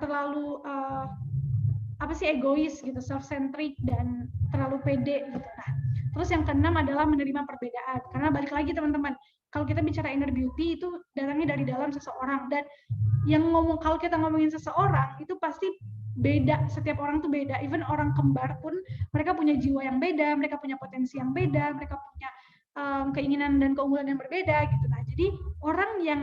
terlalu egois gitu, self-centric dan terlalu pede gitu. Nah, terus yang keenam adalah menerima perbedaan. Karena balik lagi teman-teman, kalau kita bicara inner beauty itu datangnya dari dalam seseorang, dan kalau kita ngomongin seseorang itu pasti beda, setiap orang tuh beda, even orang kembar pun mereka punya jiwa yang beda, mereka punya potensi yang beda, mereka punya keinginan dan keunggulan yang berbeda gitu. Nah, jadi orang yang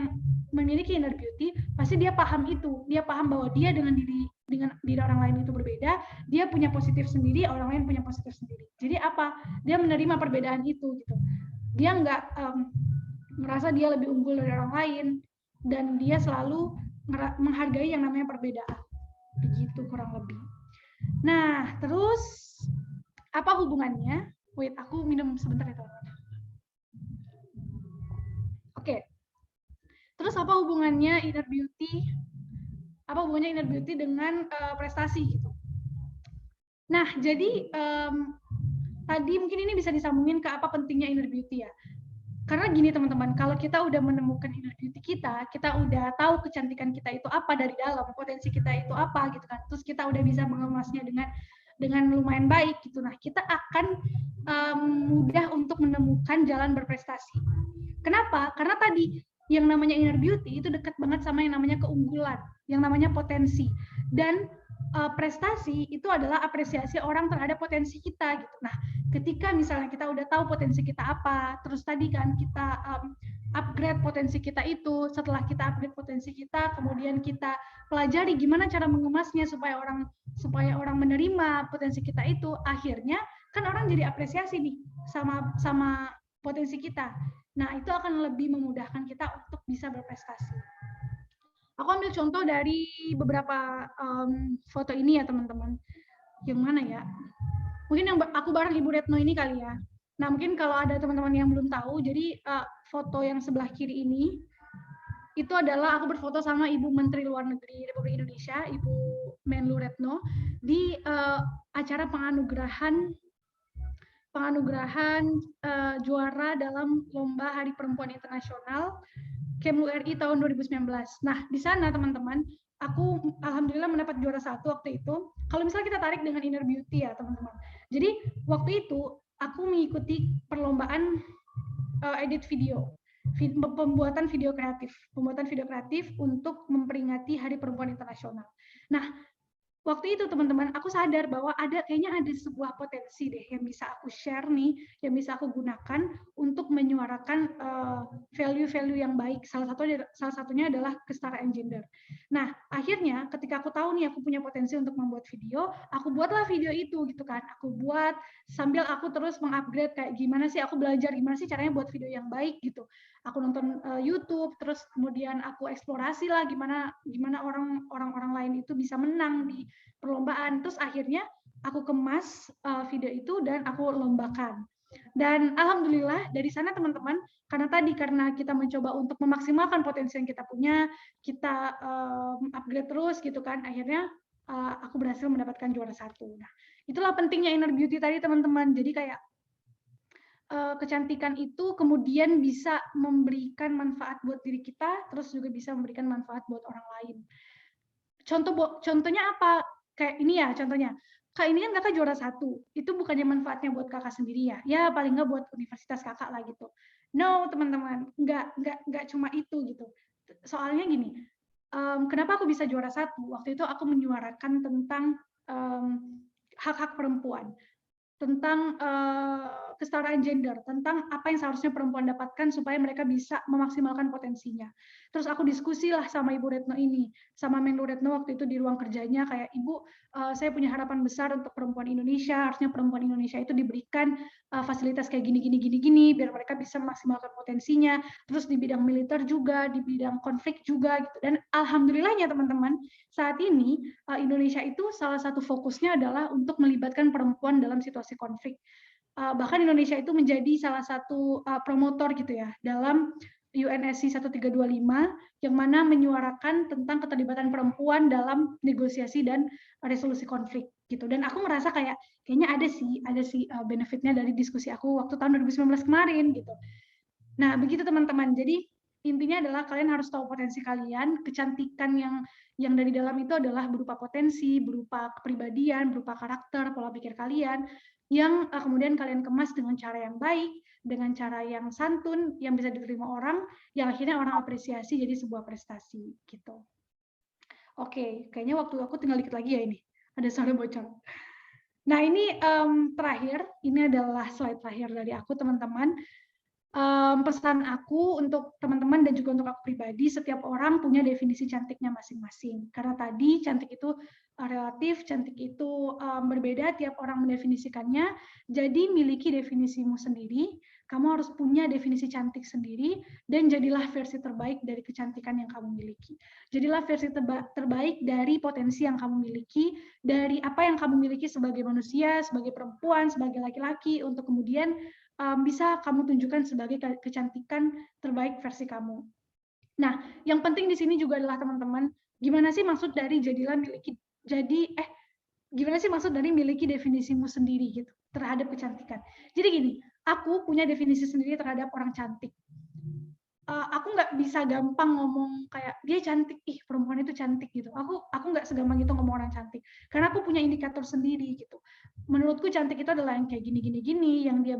memiliki inner beauty pasti dia paham itu, dia paham bahwa dia dengan diri orang lain itu berbeda, dia punya positif sendiri, orang lain punya positif sendiri. Jadi apa? Dia menerima perbedaan itu gitu. Dia nggak merasa dia lebih unggul dari orang lain, dan dia selalu menghargai yang namanya perbedaan. Begitu kurang lebih. Nah, terus apa hubungannya? Wait, aku minum sebentar ya teman-teman. Oke. Terus apa hubungannya inner beauty? Apa hubungannya inner beauty dengan prestasi gitu? Nah, jadi tadi mungkin ini bisa disambungin ke apa pentingnya inner beauty ya. Karena gini teman-teman, kalau kita udah menemukan inner beauty kita udah tahu kecantikan kita itu apa dari dalam, potensi kita itu apa gitu kan. Terus kita udah bisa mengemasnya dengan lumayan baik gitu. Nah, kita akan mudah untuk menemukan jalan berprestasi. Kenapa? Karena tadi yang namanya inner beauty itu dekat banget sama yang namanya keunggulan, yang namanya potensi. Dan prestasi itu adalah apresiasi orang terhadap potensi kita gitu. Nah, ketika misalnya kita udah tahu potensi kita apa, terus tadi kan kita upgrade potensi kita itu, setelah kita upgrade potensi kita, kemudian kita pelajari gimana cara mengemasnya supaya orang menerima potensi kita itu, akhirnya kan orang jadi apresiasi nih sama potensi kita. Nah, itu akan lebih memudahkan kita untuk bisa berprestasi. Aku ambil contoh dari beberapa foto ini ya teman-teman. Yang mana ya? Mungkin yang aku bareng Ibu Retno ini kali ya. Nah, mungkin kalau ada teman-teman yang belum tahu, jadi foto yang sebelah kiri ini itu adalah aku berfoto sama Ibu Menteri Luar Negeri Republik Indonesia, Ibu Menlu Retno, di acara penganugerahan juara dalam Lomba Hari Perempuan Internasional Kemlu RI tahun 2019. Nah, di sana teman-teman, aku alhamdulillah mendapat juara 1 waktu itu. Kalau misalnya kita tarik dengan inner beauty ya teman-teman. Jadi waktu itu aku mengikuti perlombaan edit video, pembuatan video kreatif untuk memperingati Hari Perempuan Internasional. Nah, waktu itu teman-teman, aku sadar bahwa kayaknya ada sebuah potensi deh yang bisa aku share nih, yang bisa aku gunakan untuk menyuarakan value-value yang baik. Salah satunya adalah kesetaraan gender. Nah, akhirnya ketika aku tahu nih aku punya potensi untuk membuat video, aku buatlah video itu gitu kan. Aku buat sambil aku terus mengupgrade kayak gimana sih aku belajar gimana sih caranya buat video yang baik gitu. Aku nonton YouTube, terus kemudian aku eksplorasi lah gimana orang-orang lain itu bisa menang di perlombaan. Terus akhirnya aku kemas video itu dan aku lombakan. Dan alhamdulillah dari sana teman-teman, karena kita mencoba untuk memaksimalkan potensi yang kita punya, kita upgrade terus gitu kan, akhirnya aku berhasil mendapatkan juara 1. Nah, itulah pentingnya inner beauty tadi teman-teman. Jadi kayak kecantikan itu kemudian bisa memberikan manfaat buat diri kita, terus juga bisa memberikan manfaat buat orang lain. Contohnya apa? Kayak ini ya contohnya. Kak, ini kan kakak juara 1. Itu bukannya manfaatnya buat kakak sendiri ya? Ya paling nggak buat universitas kakak lah gitu. No teman-teman, nggak cuma itu gitu. Soalnya gini, kenapa aku bisa juara 1? Waktu itu aku menyuarakan tentang hak-hak perempuan, tentang kesetaraan gender, tentang apa yang seharusnya perempuan dapatkan supaya mereka bisa memaksimalkan potensinya. Terus aku diskusi lah sama Ibu Retno ini, sama Menlu Retno waktu itu di ruang kerjanya, kayak Ibu, saya punya harapan besar untuk perempuan Indonesia, harusnya perempuan Indonesia itu diberikan fasilitas kayak gini, biar mereka bisa memaksimalkan potensinya. Terus di bidang militer juga, di bidang konflik juga, gitu. Dan alhamdulillahnya teman-teman, saat ini Indonesia itu salah satu fokusnya adalah untuk melibatkan perempuan dalam situasi konflik. Bahkan Indonesia itu menjadi salah satu promotor gitu ya dalam UNSC 1325 yang mana menyuarakan tentang keterlibatan perempuan dalam negosiasi dan resolusi konflik gitu. Dan aku merasa kayaknya ada sih benefitnya dari diskusi aku waktu tahun 2019 kemarin gitu. Nah, begitu teman-teman. Jadi intinya adalah kalian harus tahu potensi kalian, kecantikan yang dari dalam itu adalah berupa potensi, berupa kepribadian, berupa karakter, pola pikir kalian, yang kemudian kalian kemas dengan cara yang baik, dengan cara yang santun, yang bisa diterima orang, yang akhirnya orang apresiasi jadi sebuah prestasi gitu. Oke, kayaknya waktu aku tinggal dikit lagi ya ini. Ada suara bocor. Nah, ini terakhir, ini adalah slide terakhir dari aku teman-teman. Pesan aku untuk teman-teman dan juga untuk aku pribadi, setiap orang punya definisi cantiknya masing-masing. Karena tadi cantik itu relatif, cantik itu berbeda, tiap orang mendefinisikannya. Jadi miliki definisimu sendiri, kamu harus punya definisi cantik sendiri, dan jadilah versi terbaik dari kecantikan yang kamu miliki. Jadilah versi terbaik dari potensi yang kamu miliki, dari apa yang kamu miliki sebagai manusia, sebagai perempuan, sebagai laki-laki, untuk kemudian bisa kamu tunjukkan sebagai kecantikan terbaik versi kamu. Nah, yang penting di sini juga adalah teman-teman, gimana sih maksud dari gimana sih maksud dari miliki definisimu sendiri gitu terhadap kecantikan. Jadi gini, aku punya definisi sendiri terhadap orang cantik. Aku nggak bisa gampang ngomong kayak dia cantik, perempuan itu cantik gitu. Aku nggak segampang itu ngomong orang cantik, karena aku punya indikator sendiri gitu. Menurutku cantik itu adalah yang kayak gini, yang dia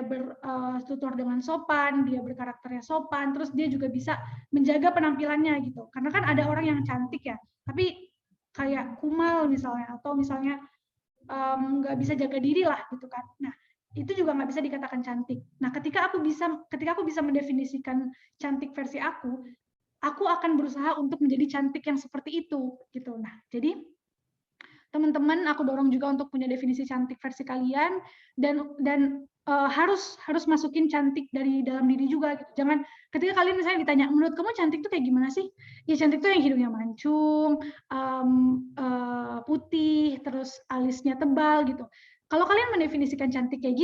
bertutur dengan sopan, dia berkarakternya sopan, terus dia juga bisa menjaga penampilannya gitu. Karena kan ada orang yang cantik ya, tapi kayak kumal misalnya, atau misalnya nggak bisa jaga diri lah gitu kan. Nah, itu juga nggak bisa dikatakan cantik. Nah, ketika aku bisa mendefinisikan cantik versi aku akan berusaha untuk menjadi cantik yang seperti itu gitu. Nah, jadi teman-teman, aku dorong juga untuk punya definisi cantik versi kalian, dan harus masukin cantik dari dalam diri juga gitu. Jangan ketika kalian misalnya ditanya, menurut kamu cantik tuh kayak gimana sih? Ya cantik tuh yang hidungnya mancung, putih, terus alisnya tebal gitu. Kalau kalian mendefinisikan cantik kayak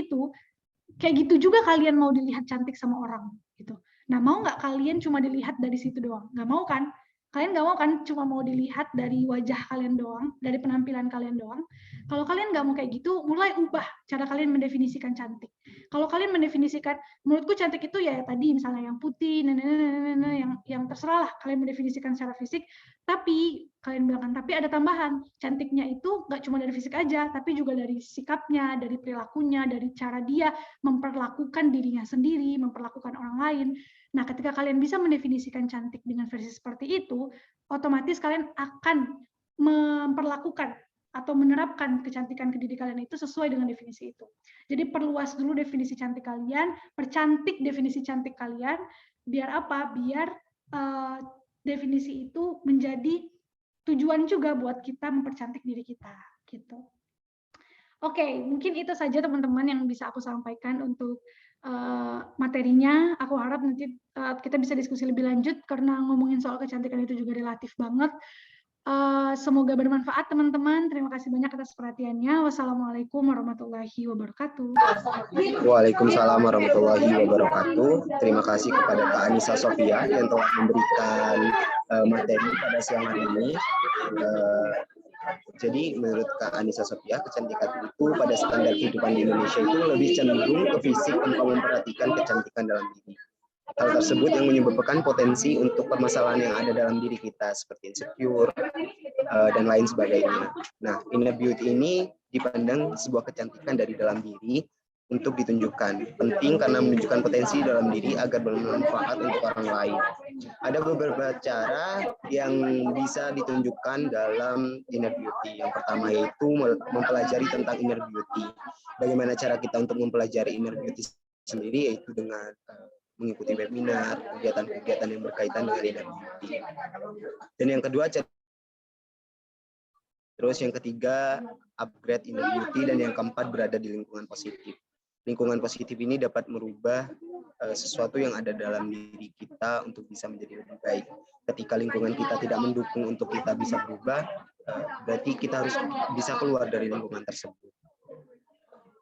gitu juga kalian mau dilihat cantik sama orang gitu. Nah, mau nggak kalian cuma dilihat dari situ doang? Nggak mau kan? Kalian nggak mau kan cuma mau dilihat dari wajah kalian doang, dari penampilan kalian doang. Kalau kalian nggak mau kayak gitu, mulai ubah cara kalian mendefinisikan cantik. Kalau kalian mendefinisikan, menurutku cantik itu ya tadi misalnya yang putih, yang terserah lah kalian mendefinisikan secara fisik, tapi kalian bilang kan, tapi ada tambahan, cantiknya itu nggak cuma dari fisik aja, tapi juga dari sikapnya, dari perilakunya, dari cara dia memperlakukan dirinya sendiri, memperlakukan orang lain. Nah, ketika kalian bisa mendefinisikan cantik dengan versi seperti itu, otomatis kalian akan memperlakukan atau menerapkan kecantikan ke diri kalian itu sesuai dengan definisi itu. Jadi perluas dulu definisi cantik kalian, percantik definisi cantik kalian, biar apa? Biar definisi itu menjadi tujuan juga buat kita mempercantik diri kita, gitu. Oke, mungkin itu saja teman-teman yang bisa aku sampaikan untuk materinya. Aku harap nanti kita bisa diskusi lebih lanjut karena ngomongin soal kecantikan itu juga relatif banget. Semoga bermanfaat teman-teman. Terima kasih banyak atas perhatiannya. Wassalamualaikum warahmatullahi wabarakatuh. Waalaikumsalam warahmatullahi wabarakatuh. Terima kasih kepada Kak Anissa Sofia yang telah memberikan materi pada siang hari ini. Jadi menurut Kak Anissa Sofia, kecantikan itu pada standar kehidupan di Indonesia itu lebih cenderung ke fisik tanpa memperhatikan kecantikan dalam diri. Hal tersebut yang menyebabkan potensi untuk permasalahan yang ada dalam diri kita seperti insecure dan lain sebagainya. Nah, inner beauty ini dipandang sebuah kecantikan dari dalam diri untuk ditunjukkan. Penting karena menunjukkan potensi dalam diri agar bermanfaat untuk orang lain. Ada beberapa cara yang bisa ditunjukkan dalam inner beauty. Yang pertama yaitu mempelajari tentang inner beauty. Bagaimana cara kita untuk mempelajari inner beauty sendiri, yaitu dengan mengikuti webinar, kegiatan-kegiatan yang berkaitan dengan inner beauty. Dan yang kedua, terus yang ketiga, upgrade inner beauty, dan yang keempat, berada di lingkungan positif. Lingkungan positif ini dapat merubah sesuatu yang ada dalam diri kita untuk bisa menjadi lebih baik. Ketika lingkungan kita tidak mendukung untuk kita bisa berubah, berarti kita harus bisa keluar dari lingkungan tersebut.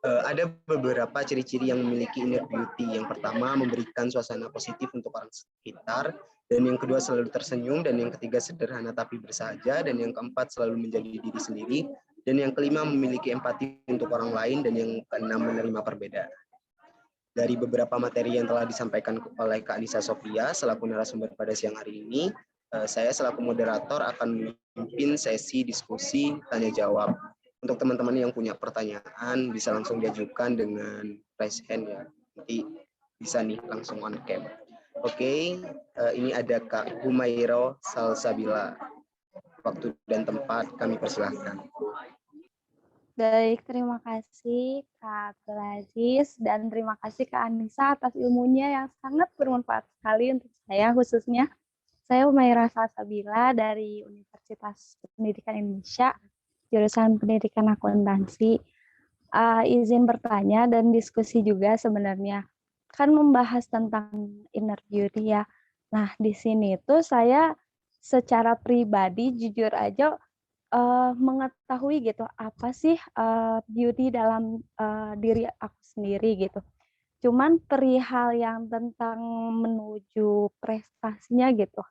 Ada beberapa ciri-ciri yang memiliki inner beauty. Yang pertama, memberikan suasana positif untuk orang sekitar. Dan yang kedua, selalu tersenyum. Dan yang ketiga, sederhana tapi bersahaja. Dan yang keempat, selalu menjadi diri sendiri. Dan yang kelima, memiliki empati untuk orang lain. Dan yang keenam, menerima perbedaan. Dari beberapa materi yang telah disampaikan oleh Kak Anissa Sophia selaku narasumber pada siang hari ini, saya selaku moderator akan memimpin sesi diskusi tanya jawab. Untuk teman-teman yang punya pertanyaan bisa langsung diajukan dengan raise hand ya. Nanti bisa nih langsung on cam. Oke, ini ada Kak Humairo Salsabila. Waktu dan tempat kami persilahkan. Baik, terima kasih Kak Abdulaziz dan terima kasih Kak Anissa atas ilmunya yang sangat bermanfaat sekali untuk saya khususnya. Saya Humaira Salsabila dari Universitas Pendidikan Indonesia, jurusan Pendidikan Akuntansi. Izin bertanya dan diskusi juga sebenarnya. Kan membahas tentang inner beauty ya. Nah, di sini tuh saya secara pribadi jujur aja mengetahui gitu apa sih beauty dalam diri aku sendiri gitu. Cuman perihal yang tentang menuju prestasinya gitu.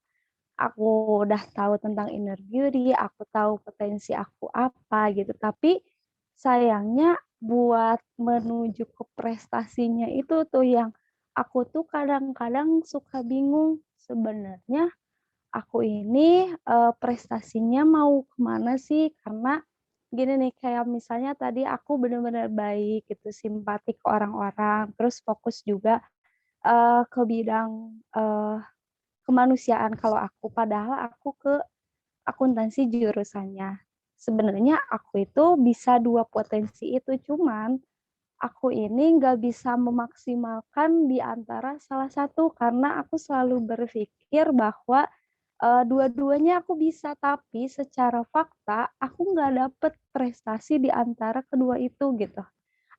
Aku udah tahu tentang inner beauty, aku tahu potensi aku apa gitu. Tapi sayangnya buat menuju ke prestasinya itu tuh yang aku tuh kadang-kadang suka bingung sebenarnya aku ini prestasinya mau kemana sih? Karena gini nih, kayak misalnya tadi aku benar-benar baik gitu, simpati ke orang-orang, terus fokus juga ke bidang kemanusiaan kalau aku, padahal aku ke akuntansi jurusannya. Sebenarnya aku itu bisa dua potensi itu, cuman aku ini nggak bisa memaksimalkan di antara salah satu karena aku selalu berpikir bahwa dua-duanya aku bisa, tapi secara fakta aku nggak dapet prestasi di antara kedua itu gitu.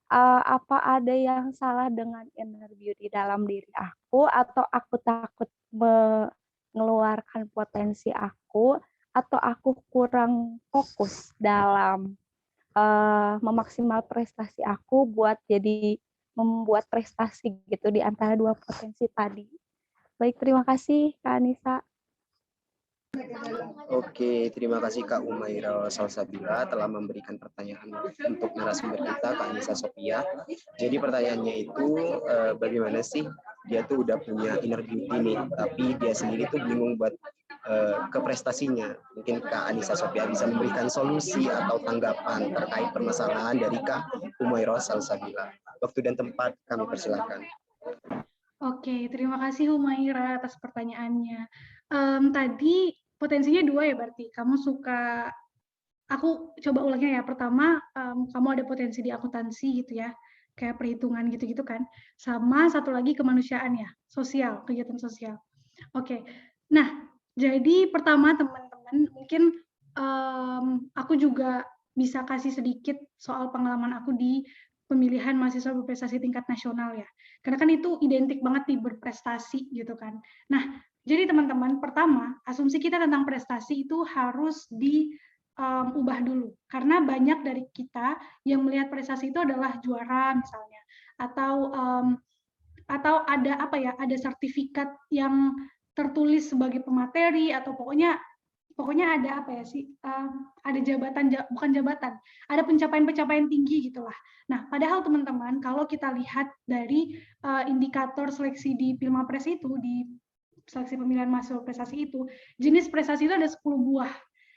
Apa ada yang salah dengan inner beauty dalam diri aku, atau aku takut mengeluarkan potensi aku, atau aku kurang fokus dalam memaksimal prestasi aku buat jadi membuat prestasi gitu di antara dua potensi tadi. Baik, terima kasih Kak Anissa. Oke, terima kasih Kak Humaira Salsabila telah memberikan pertanyaan untuk narasumber kita, Kak Anissa Sophia. Jadi pertanyaannya itu bagaimana sih dia tuh udah punya inner beauty nih, tapi dia sendiri tuh bingung buat ke prestasinya. Mungkin Kak Anissa Sophia bisa memberikan solusi atau tanggapan terkait permasalahan dari Kak Humaira Salsabila. Waktu dan tempat kami persilahkan. Oke, terima kasih Humaira atas pertanyaannya. Tadi potensinya dua ya berarti. Kamu suka, aku coba ulangnya ya. Pertama, kamu ada potensi di akuntansi gitu ya, kayak perhitungan gitu-gitu kan. Sama satu lagi kemanusiaan ya, sosial, kegiatan sosial. Oke, nah jadi pertama teman-teman mungkin aku juga bisa kasih sedikit soal pengalaman aku di pemilihan mahasiswa berprestasi tingkat nasional ya. Karena kan itu identik banget nih berprestasi gitu kan. Nah, jadi teman-teman, pertama, asumsi kita tentang prestasi itu harus diubah dulu. Karena banyak dari kita yang melihat prestasi itu adalah juara misalnya, atau ada apa ya, ada sertifikat yang tertulis sebagai pemateri, atau pokoknya ada apa ya sih, ada jabatan, bukan jabatan, ada pencapaian-pencapaian tinggi gitulah. Nah, padahal teman-teman, kalau kita lihat dari indikator seleksi di Pilmapres itu, di seleksi pemilihan mahasiswa prestasi itu, jenis prestasi itu ada 10 buah,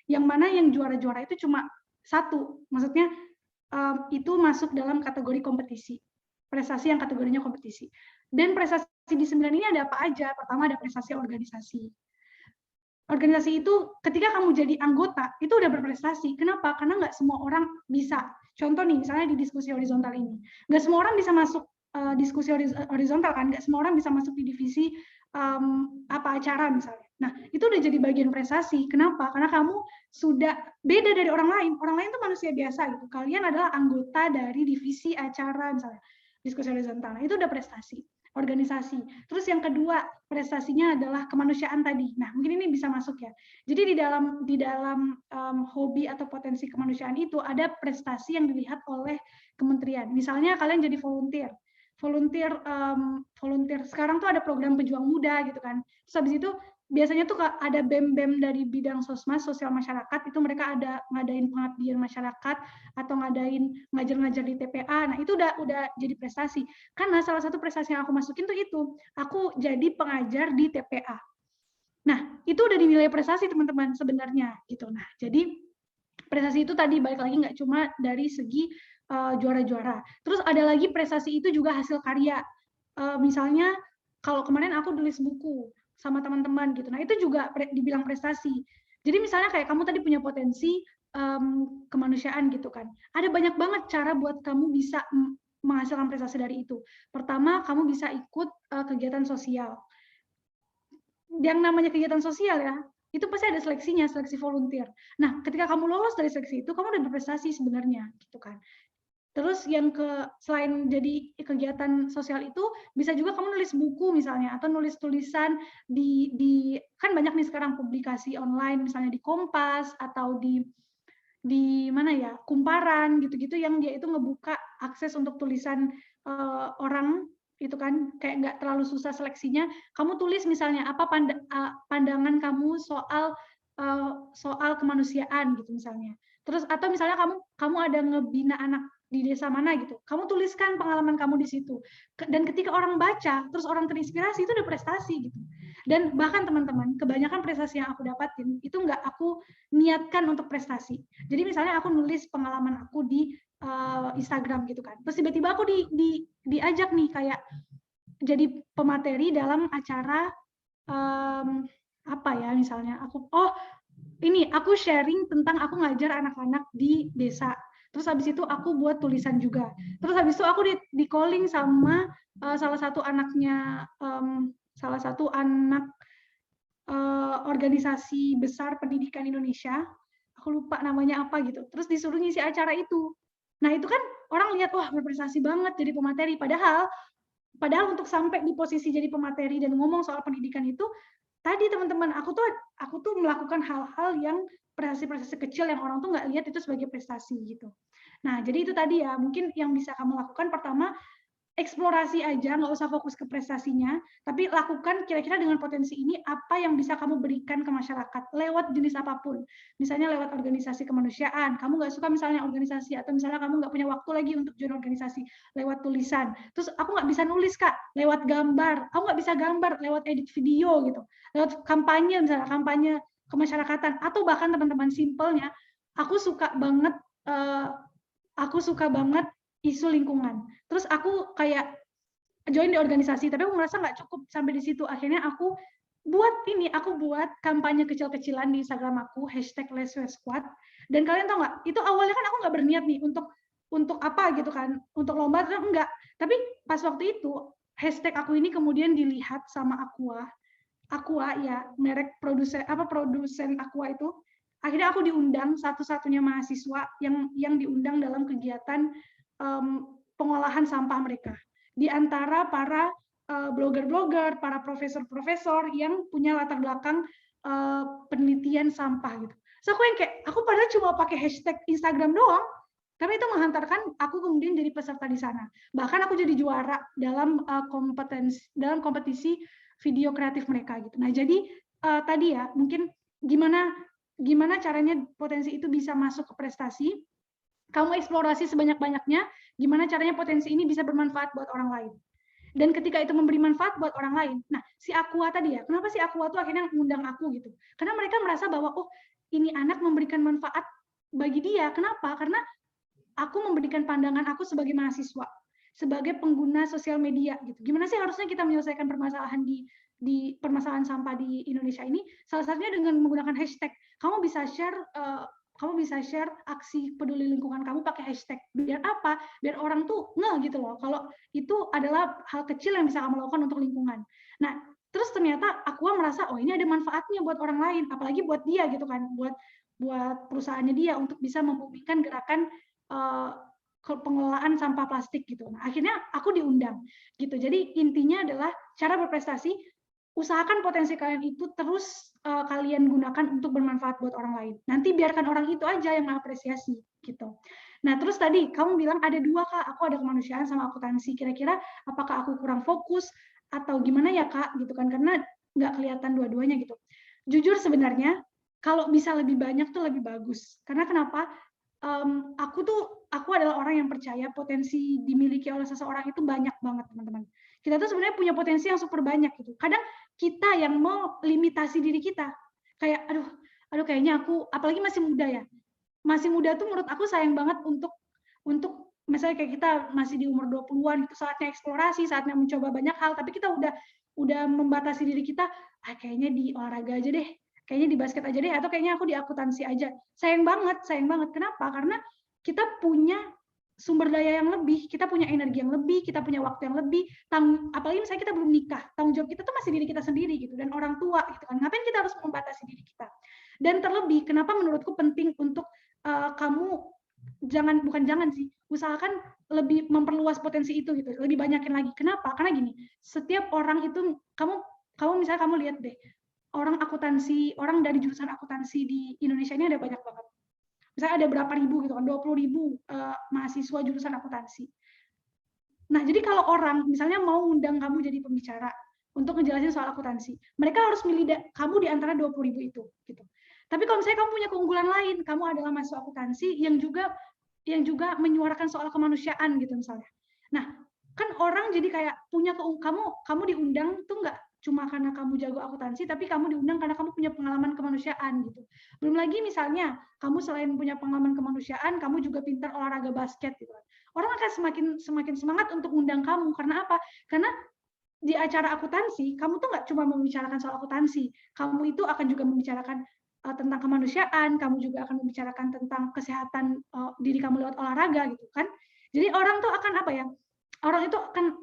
yang mana yang juara-juara itu cuma satu, maksudnya itu masuk dalam kategori kompetisi. prestasi yang kategorinya kompetisi. Dan prestasi di 9 ini ada apa aja? Pertama ada prestasi organisasi. Organisasi itu ketika kamu jadi anggota itu udah berprestasi. Kenapa? Karena nggak semua orang bisa. Contoh nih, misalnya di diskusi horizontal ini, nggak semua orang bisa masuk diskusi horizontal kan? Nggak semua orang bisa masuk di divisi acara misalnya. Nah, itu udah jadi bagian prestasi. Kenapa? Karena kamu sudah beda dari orang lain. Orang lain tuh manusia biasa gitu. Kalian adalah anggota dari divisi acara misalnya diskusi horizontal. Nah, itu udah prestasi. Organisasi. Terus yang kedua prestasinya adalah kemanusiaan tadi. Nah, mungkin ini bisa masuk ya. Jadi di dalam hobi atau potensi kemanusiaan itu ada prestasi yang dilihat oleh kementerian. Misalnya kalian jadi volunteer sekarang tuh ada program pejuang muda gitu kan. Terus habis itu biasanya tuh ada BEM-BEM dari bidang sosmas, sosial masyarakat, itu mereka ada ngadain pengabdian masyarakat atau ngadain ngajar-ngajar di TPA. Nah, itu udah jadi prestasi. Karena salah satu prestasi yang aku masukin tuh itu, aku jadi pengajar di TPA. Nah, itu udah dinilai prestasi teman-teman sebenarnya gitu. Nah, jadi prestasi itu tadi balik lagi nggak cuma dari segi juara-juara. Terus ada lagi prestasi itu juga hasil karya. Misalnya kalau kemarin aku tulis buku sama teman-teman gitu. Nah, itu juga dibilang prestasi. Jadi misalnya kayak kamu tadi punya potensi kemanusiaan gitu kan. Ada banyak banget cara buat kamu bisa menghasilkan prestasi dari itu. Pertama, kamu bisa ikut kegiatan sosial. Yang namanya kegiatan sosial ya, itu pasti ada seleksinya, seleksi volunteer. Nah, ketika kamu lolos dari seleksi itu, kamu udah berprestasi sebenarnya gitu kan. Terus yang selain jadi kegiatan sosial itu bisa juga kamu nulis buku misalnya atau nulis tulisan di kan banyak nih sekarang publikasi online misalnya di Kompas atau di mana ya Kumparan gitu-gitu yang dia itu ngebuka akses untuk tulisan orang itu kan kayak nggak terlalu susah seleksinya. Kamu tulis misalnya apa pandangan kamu soal kemanusiaan gitu misalnya. Terus atau misalnya kamu ada ngebina anak di desa mana gitu, kamu tuliskan pengalaman kamu di situ. Dan ketika orang baca, terus orang terinspirasi, itu udah prestasi gitu. Dan bahkan teman-teman, kebanyakan prestasi yang aku dapatin itu nggak aku niatkan untuk prestasi. Jadi misalnya aku nulis pengalaman aku di Instagram gitu kan, terus tiba-tiba aku diajak nih kayak jadi pemateri dalam acara apa ya misalnya aku sharing tentang aku ngajar anak-anak di desa. Terus habis itu aku buat tulisan juga. Terus habis itu aku di calling sama salah satu anak organisasi besar pendidikan Indonesia. Aku lupa namanya apa gitu. Terus disuruh ngisi acara itu. Nah, itu kan orang lihat wah berprestasi banget jadi pemateri. Padahal untuk sampai di posisi jadi pemateri dan ngomong soal pendidikan itu tadi teman-teman aku tuh melakukan hal-hal yang prestasi-prestasi kecil yang orang tuh nggak lihat itu sebagai prestasi gitu. Nah, jadi itu tadi ya, mungkin yang bisa kamu lakukan pertama, eksplorasi aja, nggak usah fokus ke prestasinya, tapi lakukan kira-kira dengan potensi ini apa yang bisa kamu berikan ke masyarakat lewat jenis apapun. Misalnya lewat organisasi kemanusiaan, kamu nggak suka misalnya organisasi, atau misalnya kamu nggak punya waktu lagi untuk join organisasi, lewat tulisan. Terus aku nggak bisa nulis Kak, lewat gambar. Aku nggak bisa gambar, lewat edit video gitu. Lewat kampanye, misalnya kampanye kemasyarakatan, atau bahkan teman-teman simpelnya, aku suka banget isu lingkungan. Terus aku kayak join di organisasi, tapi aku ngerasa nggak cukup sampai di situ. Akhirnya aku buat kampanye kecil-kecilan di Instagram aku, #LessWestSquad. Dan kalian tahu nggak, itu awalnya kan aku nggak berniat nih untuk apa gitu kan, untuk lomba atau enggak. Tapi pas waktu itu, hashtag aku ini kemudian dilihat sama Aqua ya, merek produsen Aqua itu. Akhirnya aku diundang, satu-satunya mahasiswa yang diundang dalam kegiatan pengolahan sampah mereka. Di antara para blogger-blogger, para profesor-profesor yang punya latar belakang penelitian sampah gitu. So aku padahal cuma pakai hashtag Instagram doang, tapi itu menghantarkan aku kemudian jadi peserta di sana. Bahkan aku jadi juara dalam kompetisi video kreatif mereka gitu. Nah, jadi tadi ya, mungkin gimana caranya potensi itu bisa masuk ke prestasi. Kamu eksplorasi sebanyak-banyaknya, gimana caranya potensi ini bisa bermanfaat buat orang lain. Dan ketika itu memberi manfaat buat orang lain, nah si Aqua tadi ya, kenapa si Aqua tuh akhirnya mengundang aku gitu? Karena mereka merasa bahwa, oh ini anak memberikan manfaat bagi dia. Kenapa? Karena aku memberikan pandangan aku sebagai mahasiswa. sebagai pengguna sosial media gitu. Gimana sih harusnya kita menyelesaikan permasalahan di permasalahan sampah di Indonesia ini? Salah satunya dengan menggunakan hashtag. Kamu bisa share aksi peduli lingkungan kamu pakai hashtag. Biar apa? Biar orang tuh ngeh gitu loh. Kalau itu adalah hal kecil yang bisa kamu lakukan untuk lingkungan. Nah, terus ternyata Aqua merasa, oh ini ada manfaatnya buat orang lain, apalagi buat dia gitu kan, buat perusahaannya dia untuk bisa membumikan gerakan pengelolaan sampah plastik gitu. Nah, akhirnya aku diundang gitu. Jadi intinya adalah cara berprestasi, usahakan potensi kalian itu terus kalian gunakan untuk bermanfaat buat orang lain. Nanti biarkan orang itu aja yang mengapresiasi gitu. Nah, terus tadi kamu bilang ada dua, Kak, aku ada kemanusiaan sama akuntansi. Kira-kira apakah aku kurang fokus atau gimana ya, Kak? Gitu kan, karena nggak kelihatan dua-duanya gitu. Jujur sebenarnya kalau bisa lebih banyak tuh lebih bagus. Karena kenapa? Aku adalah orang yang percaya potensi dimiliki oleh seseorang itu banyak banget, teman-teman. Kita tuh sebenarnya punya potensi yang super banyak gitu. Kadang kita yang mau limitasi diri kita. Kayak aduh kayaknya aku apalagi masih muda ya. Masih muda tuh menurut aku sayang banget untuk misalnya kayak kita masih di umur 20-an itu saatnya eksplorasi, saatnya mencoba banyak hal, tapi kita udah membatasi diri kita, kayaknya di olahraga aja deh. Kayaknya di basket aja deh, atau kayaknya aku di akuntansi aja. Sayang banget. Kenapa? Karena kita punya sumber daya yang lebih, kita punya energi yang lebih, kita punya waktu yang lebih, apalagi misalnya kita belum nikah, tanggung jawab kita tuh masih diri kita sendiri gitu, dan orang tua gitu kan. Ngapain kita harus membatasi diri kita? Dan terlebih, kenapa menurutku penting untuk kamu usahakan lebih memperluas potensi itu gitu, lebih banyakin lagi. Kenapa? Karena gini, setiap orang itu kamu misalnya kamu lihat deh, orang dari jurusan akuntansi di Indonesia ini ada banyak banget. Misalnya ada berapa ribu gitu kan, 20.000 mahasiswa jurusan akuntansi. Nah, jadi kalau orang misalnya mau undang kamu jadi pembicara untuk ngejelasin soal akuntansi, mereka harus milih kamu di antara 20.000 itu gitu. Tapi kalau misalnya kamu punya keunggulan lain, kamu adalah mahasiswa akuntansi yang juga menyuarakan soal kemanusiaan gitu misalnya. Nah, kan orang jadi kayak punya kamu diundang tuh nggak cuma karena kamu jago akuntansi, tapi kamu diundang karena kamu punya pengalaman kemanusiaan gitu. Belum lagi misalnya kamu selain punya pengalaman kemanusiaan, kamu juga pintar olahraga basket gitu. Orang akan semakin semangat untuk undang kamu. Karena apa? Karena di acara akuntansi, kamu tuh nggak cuma membicarakan soal akuntansi, kamu itu akan juga membicarakan tentang kemanusiaan, kamu juga akan membicarakan tentang kesehatan diri kamu lewat olahraga gitu kan. Jadi orang tuh akan apa ya? Orang itu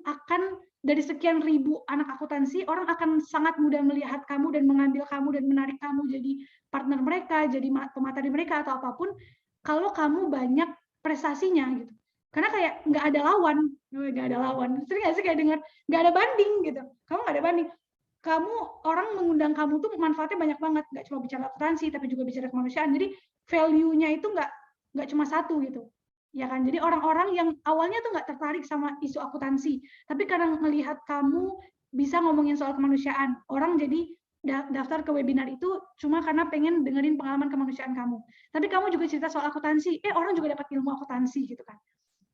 akan dari sekian ribu anak akuntansi, orang akan sangat mudah melihat kamu dan mengambil kamu dan menarik kamu jadi partner mereka, jadi pemateri mereka atau apapun, kalau kamu banyak prestasinya gitu. Karena kayak nggak ada lawan. Sering nggak sih kayak dengar nggak ada banding gitu. Kamu nggak ada banding. Orang mengundang kamu tuh manfaatnya banyak banget. Nggak cuma bicara akuntansi, tapi juga bicara kemanusiaan. Jadi value-nya itu nggak cuma satu gitu. Ya kan, jadi orang-orang yang awalnya tuh nggak tertarik sama isu akuntansi, tapi karena melihat kamu bisa ngomongin soal kemanusiaan, orang jadi daftar ke webinar itu cuma karena pengen dengerin pengalaman kemanusiaan kamu. Tapi kamu juga cerita soal akuntansi, orang juga dapat ilmu akuntansi gitu kan.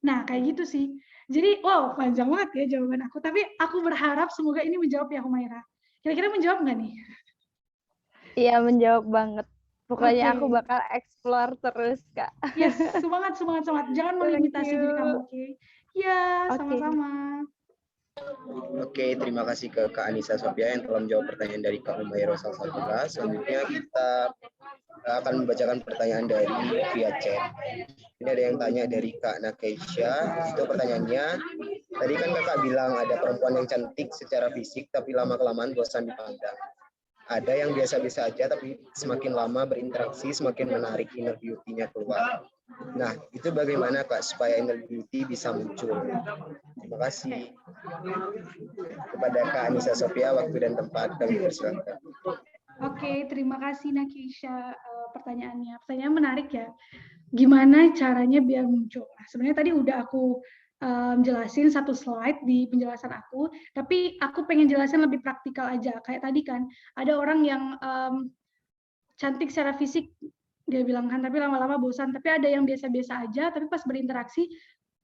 Nah, kayak gitu sih. Jadi, wow, panjang banget ya jawaban aku. Tapi aku berharap semoga ini menjawab ya, Humaira. Kira-kira menjawab nggak nih? Iya, menjawab banget. Pokoknya aku Okay. bakal explore terus, Kak. Yes, semangat. Jangan melimitasi diri kamu, oke? Ya, sama-sama. Oke, terima kasih ke Kak Anissa Sofia yang telah menjawab pertanyaan dari Kak Humaira Salsabila. Selanjutnya kita akan membacakan pertanyaan dari via chat. Ini ada yang tanya dari Kak Nakeisha. Itu pertanyaannya, tadi kan Kakak bilang ada perempuan yang cantik secara fisik, tapi lama-kelamaan bosan dipandang. Ada yang biasa-biasa aja, tapi semakin lama berinteraksi, semakin menarik inner beauty-nya keluar. Nah, itu bagaimana Kak supaya inner beauty bisa muncul? Terima kasih. Kepada Kak Anissa Sofia, waktu dan tempat kami persilakan. Oke, terima kasih Nakisha pertanyaannya. Pertanyaan menarik ya. Gimana caranya biar muncul? Nah, sebenarnya tadi udah aku jelasin satu slide di penjelasan aku, tapi aku pengen jelasin lebih praktikal aja. Kayak tadi kan, ada orang yang cantik secara fisik, dia bilang kan, tapi lama-lama bosan. Tapi ada yang biasa-biasa aja, tapi pas berinteraksi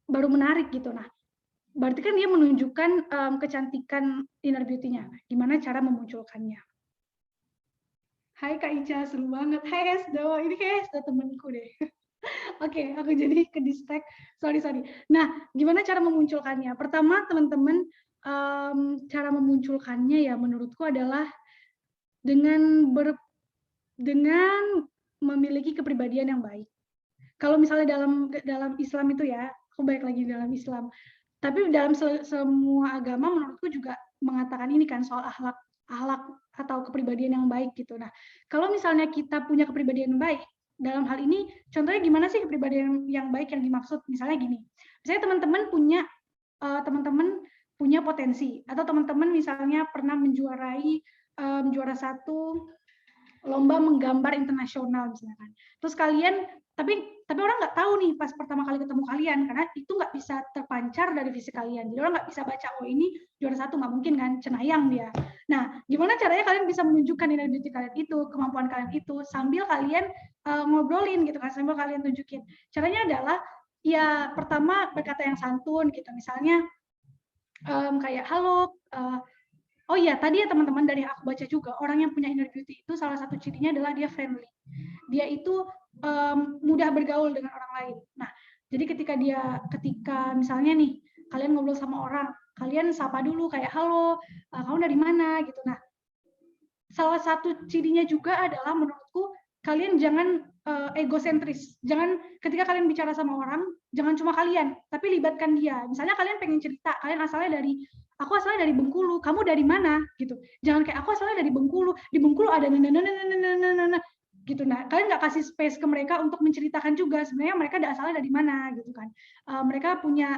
baru menarik gitu. Nah, berarti kan dia menunjukkan kecantikan inner beauty-nya. Gimana cara memunculkannya? Hai Kak Ica, seru banget. Hai Hesdo, ini kayak Hesdo temenku deh. Oke, aku jadi ke distract. Sorry. Nah, gimana cara memunculkannya? Pertama, teman-teman, cara memunculkannya ya menurutku adalah dengan memiliki kepribadian yang baik. Kalau misalnya dalam Islam itu ya, aku balik lagi dalam Islam. Tapi dalam semua agama menurutku juga mengatakan ini kan soal akhlak atau kepribadian yang baik gitu. Nah, kalau misalnya kita punya kepribadian yang baik, dalam hal ini contohnya gimana sih kepribadian yang baik yang dimaksud? Misalnya gini, misalnya teman-teman punya potensi, atau teman-teman misalnya pernah menjuarai juara satu lomba menggambar internasional misalkan. Terus kalian, tapi orang nggak tahu nih pas pertama kali ketemu kalian, karena itu nggak bisa terpancar dari fisik kalian. Jadi orang nggak bisa baca, oh ini juara satu, nggak mungkin kan, cenayang dia. Nah, gimana caranya kalian bisa menunjukkan inner beauty kalian itu, kemampuan kalian itu, sambil kalian ngobrolin gitu kan, sambil kalian tunjukin. Caranya adalah, ya pertama berkata yang santun gitu, misalnya kayak halo, oh iya, tadi ya teman-teman dari aku baca juga, orang yang punya inner beauty itu salah satu cirinya adalah dia friendly. Dia itu mudah bergaul dengan orang lain. Nah, jadi ketika misalnya nih, kalian ngobrol sama orang, kalian sapa dulu kayak halo, kamu dari mana gitu. Nah, salah satu cirinya juga adalah menurutku kalian jangan egosentris. Jangan ketika kalian bicara sama orang, jangan cuma kalian, tapi libatkan dia. Misalnya kalian pengen cerita, kalian asalnya aku asalnya dari Bengkulu, kamu dari mana gitu. Jangan kayak aku asalnya dari Bengkulu, di Bengkulu ada gitu. Nah, kalian nggak kasih space ke mereka untuk menceritakan juga sebenarnya mereka asalnya dari mana gitu kan. Mereka punya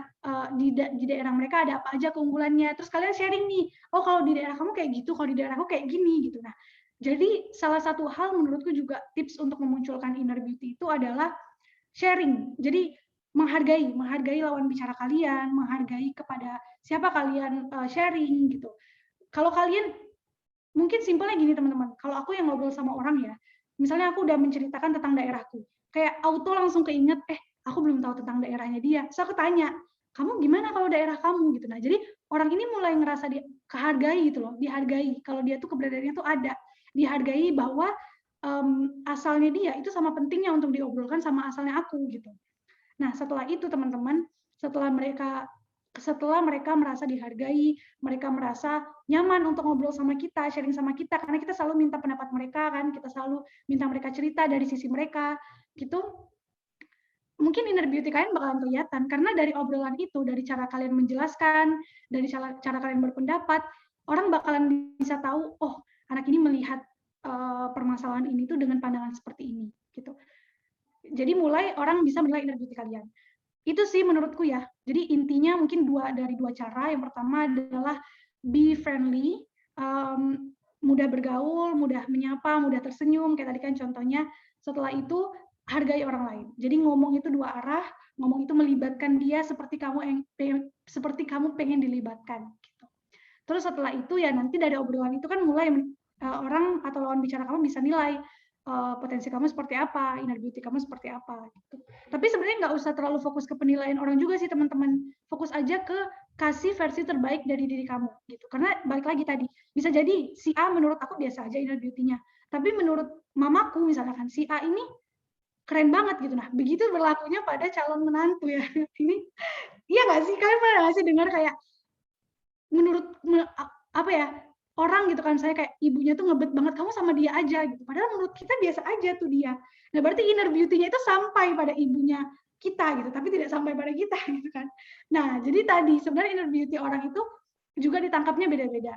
di daerah mereka ada apa aja keunggulannya. Terus kalian sharing nih, oh kalau di daerah kamu kayak gitu, kalau di daerahku kayak gini gitu. Nah, jadi salah satu hal menurutku juga tips untuk memunculkan inner beauty itu adalah sharing. Jadi menghargai lawan bicara kalian, menghargai kepada siapa kalian sharing gitu. Kalau kalian, mungkin simpelnya gini teman-teman, kalau aku yang ngobrol sama orang ya, misalnya aku udah menceritakan tentang daerahku, kayak auto langsung keinget, aku belum tahu tentang daerahnya dia. So aku tanya, kamu gimana kalau daerah kamu gitu. Nah, jadi orang ini mulai ngerasa dihargai gitu loh, dihargai kalau dia tuh keberadaannya tuh ada, dihargai bahwa asalnya dia itu sama pentingnya untuk diobrolkan sama asalnya aku gitu. Nah, setelah itu teman-teman, setelah mereka merasa dihargai, mereka merasa nyaman untuk ngobrol sama kita, sharing sama kita, karena kita selalu minta pendapat mereka kan, kita selalu minta mereka cerita dari sisi mereka, gitu. Mungkin inner beauty kalian bakalan kelihatan, karena dari obrolan itu, dari cara kalian menjelaskan, dari cara kalian berpendapat, orang bakalan bisa tahu, oh anak ini melihat permasalahan ini tuh dengan pandangan seperti ini, gitu. Jadi mulai orang bisa menilai inner beauty kalian. Itu sih menurutku ya. Jadi intinya mungkin dari dua cara. Yang pertama adalah be friendly, mudah bergaul, mudah menyapa, mudah tersenyum. Kayak tadi kan contohnya. Setelah itu hargai orang lain. Jadi ngomong itu dua arah. Ngomong itu melibatkan dia seperti kamu pengen dilibatkan. Gitu. Terus setelah itu ya nanti dari obrolan itu kan mulai orang atau lawan bicara kamu bisa nilai potensi kamu seperti apa, inner beauty kamu seperti apa. Gitu. Tapi sebenarnya nggak usah terlalu fokus ke penilaian orang juga sih teman-teman. Fokus aja ke kasih versi terbaik dari diri kamu. Gitu. Karena balik lagi tadi, bisa jadi si A menurut aku biasa aja inner beauty-nya. Tapi menurut mamaku misalkan, si A ini keren banget gitu. Nah, begitu berlakunya pada calon menantu ya. Ini, iya nggak sih? Kalian pernah nggak sih dengar kayak, apa ya, orang gitu kan, saya kayak ibunya tuh ngebet banget, kamu sama dia aja gitu. Padahal menurut kita biasa aja tuh dia. Nah, berarti inner beauty-nya itu sampai pada ibunya kita gitu, tapi tidak sampai pada kita gitu kan. Nah, jadi tadi sebenarnya inner beauty orang itu juga ditangkapnya beda-beda.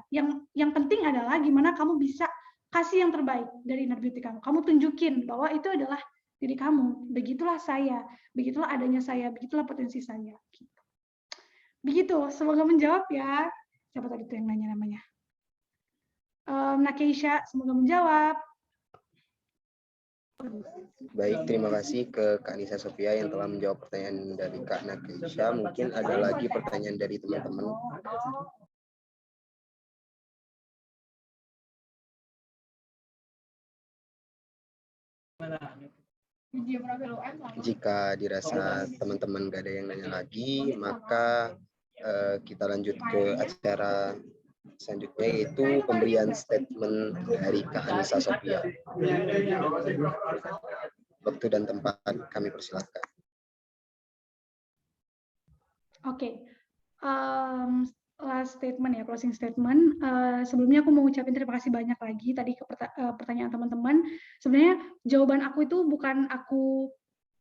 Yang penting adalah gimana kamu bisa kasih yang terbaik dari inner beauty kamu. Kamu tunjukin bahwa itu adalah diri kamu. Begitulah saya, begitulah adanya saya, begitulah potensi saya. Gitu. Begitu, semoga menjawab ya. Siapa tadi tuh yang nanya namanya? Nakeisha, semoga menjawab. Baik, terima kasih ke Kak Nisa Sofia yang telah menjawab pertanyaan dari Kak Nakeisha. Mungkin ada lagi pertanyaan dari teman-teman. Jika dirasa teman-teman gak ada yang nanya lagi, maka kita lanjut ke acara selanjutnya, yaitu pemberian statement dari Kak Nisa Sofia. Waktu dan tempat kami persilakan. Oke. Last statement ya, closing statement. Sebelumnya aku mau ucapin terima kasih banyak lagi tadi ke pertanyaan teman-teman. Sebenarnya jawaban aku itu bukan aku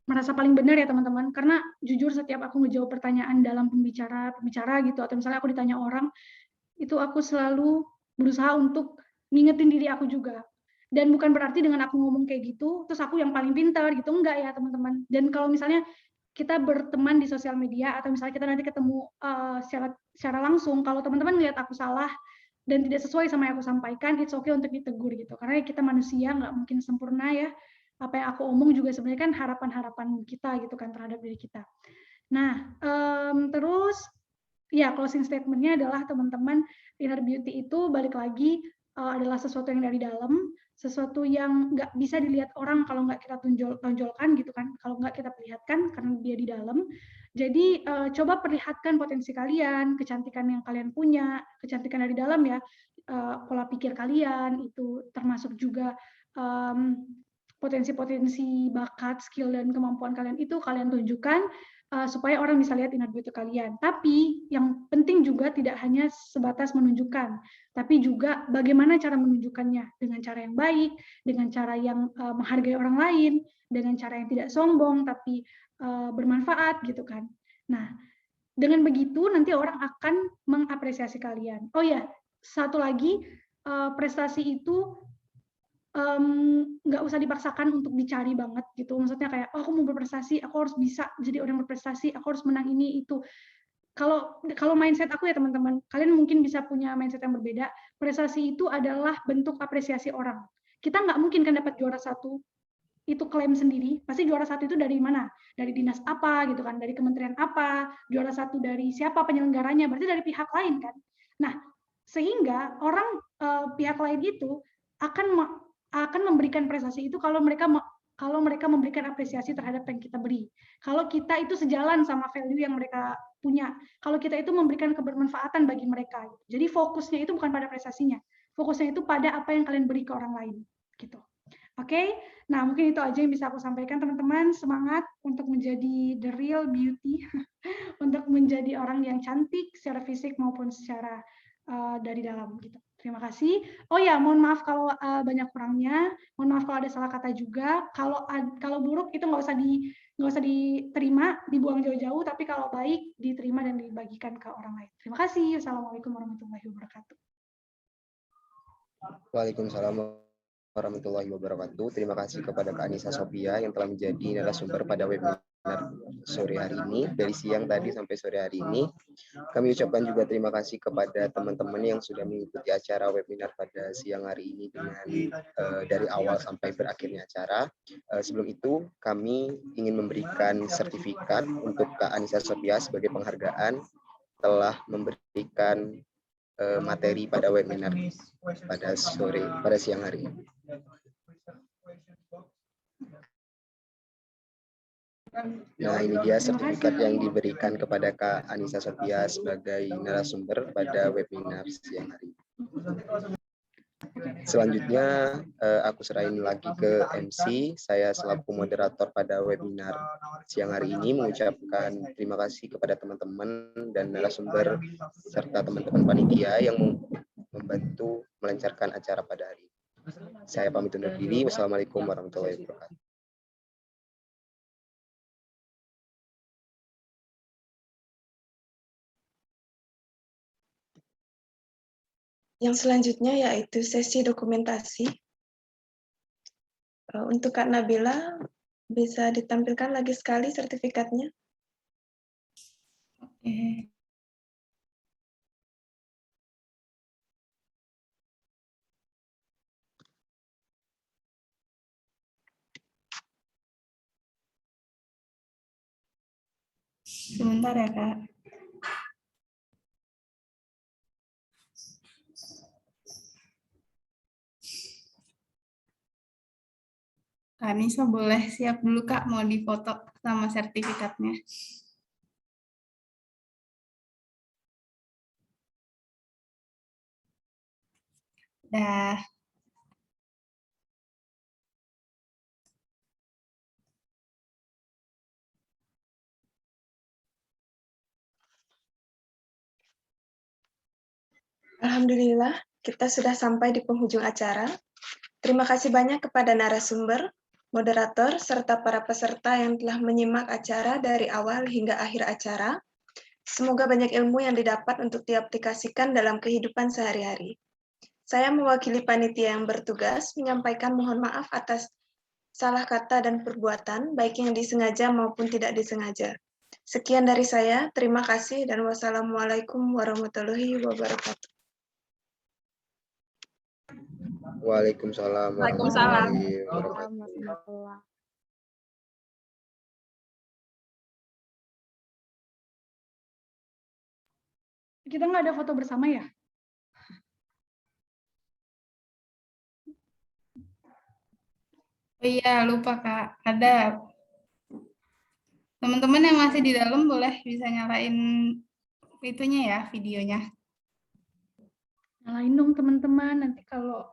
merasa paling benar ya teman-teman, karena jujur setiap aku ngejawab pertanyaan dalam pembicara gitu, atau misalnya aku ditanya orang, itu aku selalu berusaha untuk ngingetin diri aku juga. Dan bukan berarti dengan aku ngomong kayak gitu, terus aku yang paling pintar gitu, enggak ya teman-teman. Dan kalau misalnya kita berteman di sosial media, atau misalnya kita nanti ketemu secara langsung, kalau teman-teman ngeliat aku salah dan tidak sesuai sama yang aku sampaikan, it's okay untuk ditegur gitu. Karena kita manusia, nggak mungkin sempurna ya. Apa yang aku omong juga sebenarnya kan harapan-harapan kita gitu kan terhadap diri kita. Nah, terus ya closing statement-nya adalah teman-teman, inner beauty itu balik lagi adalah sesuatu yang dari dalam, sesuatu yang nggak bisa dilihat orang kalau nggak kita tonjolkan gitu kan, kalau nggak kita perlihatkan karena dia di dalam. Jadi coba perlihatkan potensi kalian, kecantikan yang kalian punya, kecantikan dari dalam ya, pola pikir kalian itu termasuk juga potensi-potensi bakat, skill dan kemampuan kalian itu kalian tunjukkan supaya orang bisa lihat inner beauty kalian. Tapi yang penting juga tidak hanya sebatas menunjukkan, tapi juga bagaimana cara menunjukkannya, dengan cara yang baik, dengan cara yang menghargai orang lain, dengan cara yang tidak sombong tapi bermanfaat gitu kan. Nah, dengan begitu nanti orang akan mengapresiasi kalian. Oh ya, satu lagi, prestasi itu nggak usah dipaksakan untuk dicari banget gitu. Maksudnya kayak, oh aku mau berprestasi, aku harus bisa jadi orang berprestasi, aku harus menang ini itu. Kalau mindset aku ya teman-teman, kalian mungkin bisa punya mindset yang berbeda. Prestasi itu adalah bentuk apresiasi orang. Kita nggak mungkin kan dapat juara satu itu klaim sendiri. Pasti juara satu itu dari mana? Dari dinas apa gitu kan? Dari kementerian apa? Juara satu dari siapa penyelenggaranya? Berarti dari pihak lain kan? Nah, sehingga orang pihak lain itu akan memberikan prestasi itu kalau mereka memberikan apresiasi terhadap yang kita beri. Kalau kita itu sejalan sama value yang mereka punya. Kalau kita itu memberikan kebermanfaatan bagi mereka. Jadi fokusnya itu bukan pada prestasinya. Fokusnya itu pada apa yang kalian beri ke orang lain. Gitu. Oke, nah mungkin itu aja yang bisa aku sampaikan teman-teman. Semangat untuk menjadi the real beauty, untuk menjadi orang yang cantik secara fisik maupun secara dari dalam gitu. Terima kasih. Oh ya, mohon maaf kalau banyak kurangnya. Mohon maaf kalau ada salah kata juga. Kalau buruk itu nggak usah diterima, dibuang jauh-jauh. Tapi kalau baik diterima dan dibagikan ke orang lain. Terima kasih. Wassalamualaikum warahmatullahi wabarakatuh. Waalaikumsalam warahmatullahi wabarakatuh. Terima kasih kepada Kak Anissa Sophia yang telah menjadi narasumber pada webinar sore hari ini. Dari siang tadi sampai sore hari ini. Kami ucapkan juga terima kasih kepada teman-teman yang sudah mengikuti acara webinar pada siang hari ini dengan dari awal sampai berakhirnya acara. Sebelum itu, kami ingin memberikan sertifikat untuk Kak Anissa Sophia sebagai penghargaan telah memberikan materi pada webinar pada siang hari ini. Nah, ini dia sertifikat yang diberikan kepada Kak Anissa Sophia sebagai narasumber pada webinar siang hari ini. Selanjutnya, aku serahin lagi ke MC. Saya selaku moderator pada webinar siang hari ini mengucapkan terima kasih kepada teman-teman dan narasumber serta teman-teman panitia yang membantu melancarkan acara pada hari ini. Saya pamit undur diri. Wassalamualaikum warahmatullahi wabarakatuh. Yang selanjutnya yaitu sesi dokumentasi. Untuk Kak Nabila, bisa ditampilkan lagi sekali sertifikatnya. Oke. Sebentar ya, Kak. Kak Nisa boleh siap dulu, Kak, mau difoto sama sertifikatnya. Dah. Alhamdulillah, kita sudah sampai di penghujung acara. Terima kasih banyak kepada narasumber, moderator, serta para peserta yang telah menyimak acara dari awal hingga akhir acara. Semoga banyak ilmu yang didapat untuk diaplikasikan dalam kehidupan sehari-hari. Saya mewakili panitia yang bertugas menyampaikan mohon maaf atas salah kata dan perbuatan, baik yang disengaja maupun tidak disengaja. Sekian dari saya, terima kasih dan wassalamualaikum warahmatullahi wabarakatuh. Waalaikumsalam Waalaikumsalam. warahmatullahi wabarakatuh. Warahmatullah. Kita nggak ada foto bersama ya? Oh iya, lupa Kak. Ada teman-teman yang masih di dalam boleh bisa nyalain itunya ya, videonya. Nyalain dong teman-teman, nanti kalau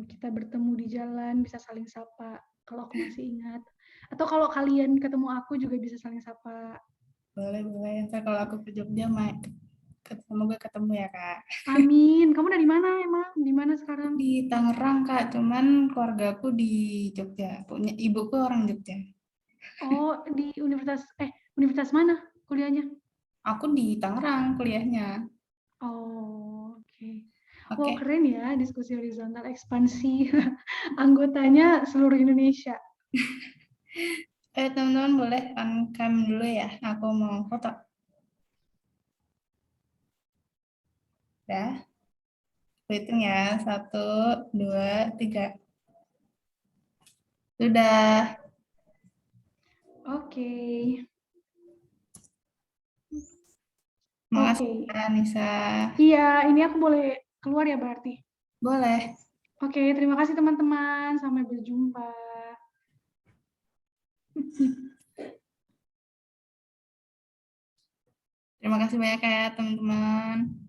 kita bertemu di jalan bisa saling sapa, kalau aku masih ingat. Atau kalau kalian ketemu aku juga bisa saling sapa. Boleh, boleh. Ntar kalau aku ke Jogja, semoga ketemu ya Kak. Amin. Kamu dari mana emang? Di mana sekarang? Di Tangerang Kak, cuman keluargaku di Jogja. Punya ibuku orang Jogja. Oh, di universitas mana kuliahnya? Aku di Tangerang kuliahnya. Oh, oke. Oke. Wow, keren ya diskusi horizontal ekspansi anggotanya seluruh Indonesia. Teman-teman boleh on cam dulu ya. Aku mau foto. Ya. Hitung ya. 1, 2, 3. Sudah. Oke. Makasih Oke. Anissa. Iya, ini aku boleh keluar ya berarti? Boleh. Oke, terima kasih teman-teman. Sampai berjumpa. Terima kasih banyak ya teman-teman.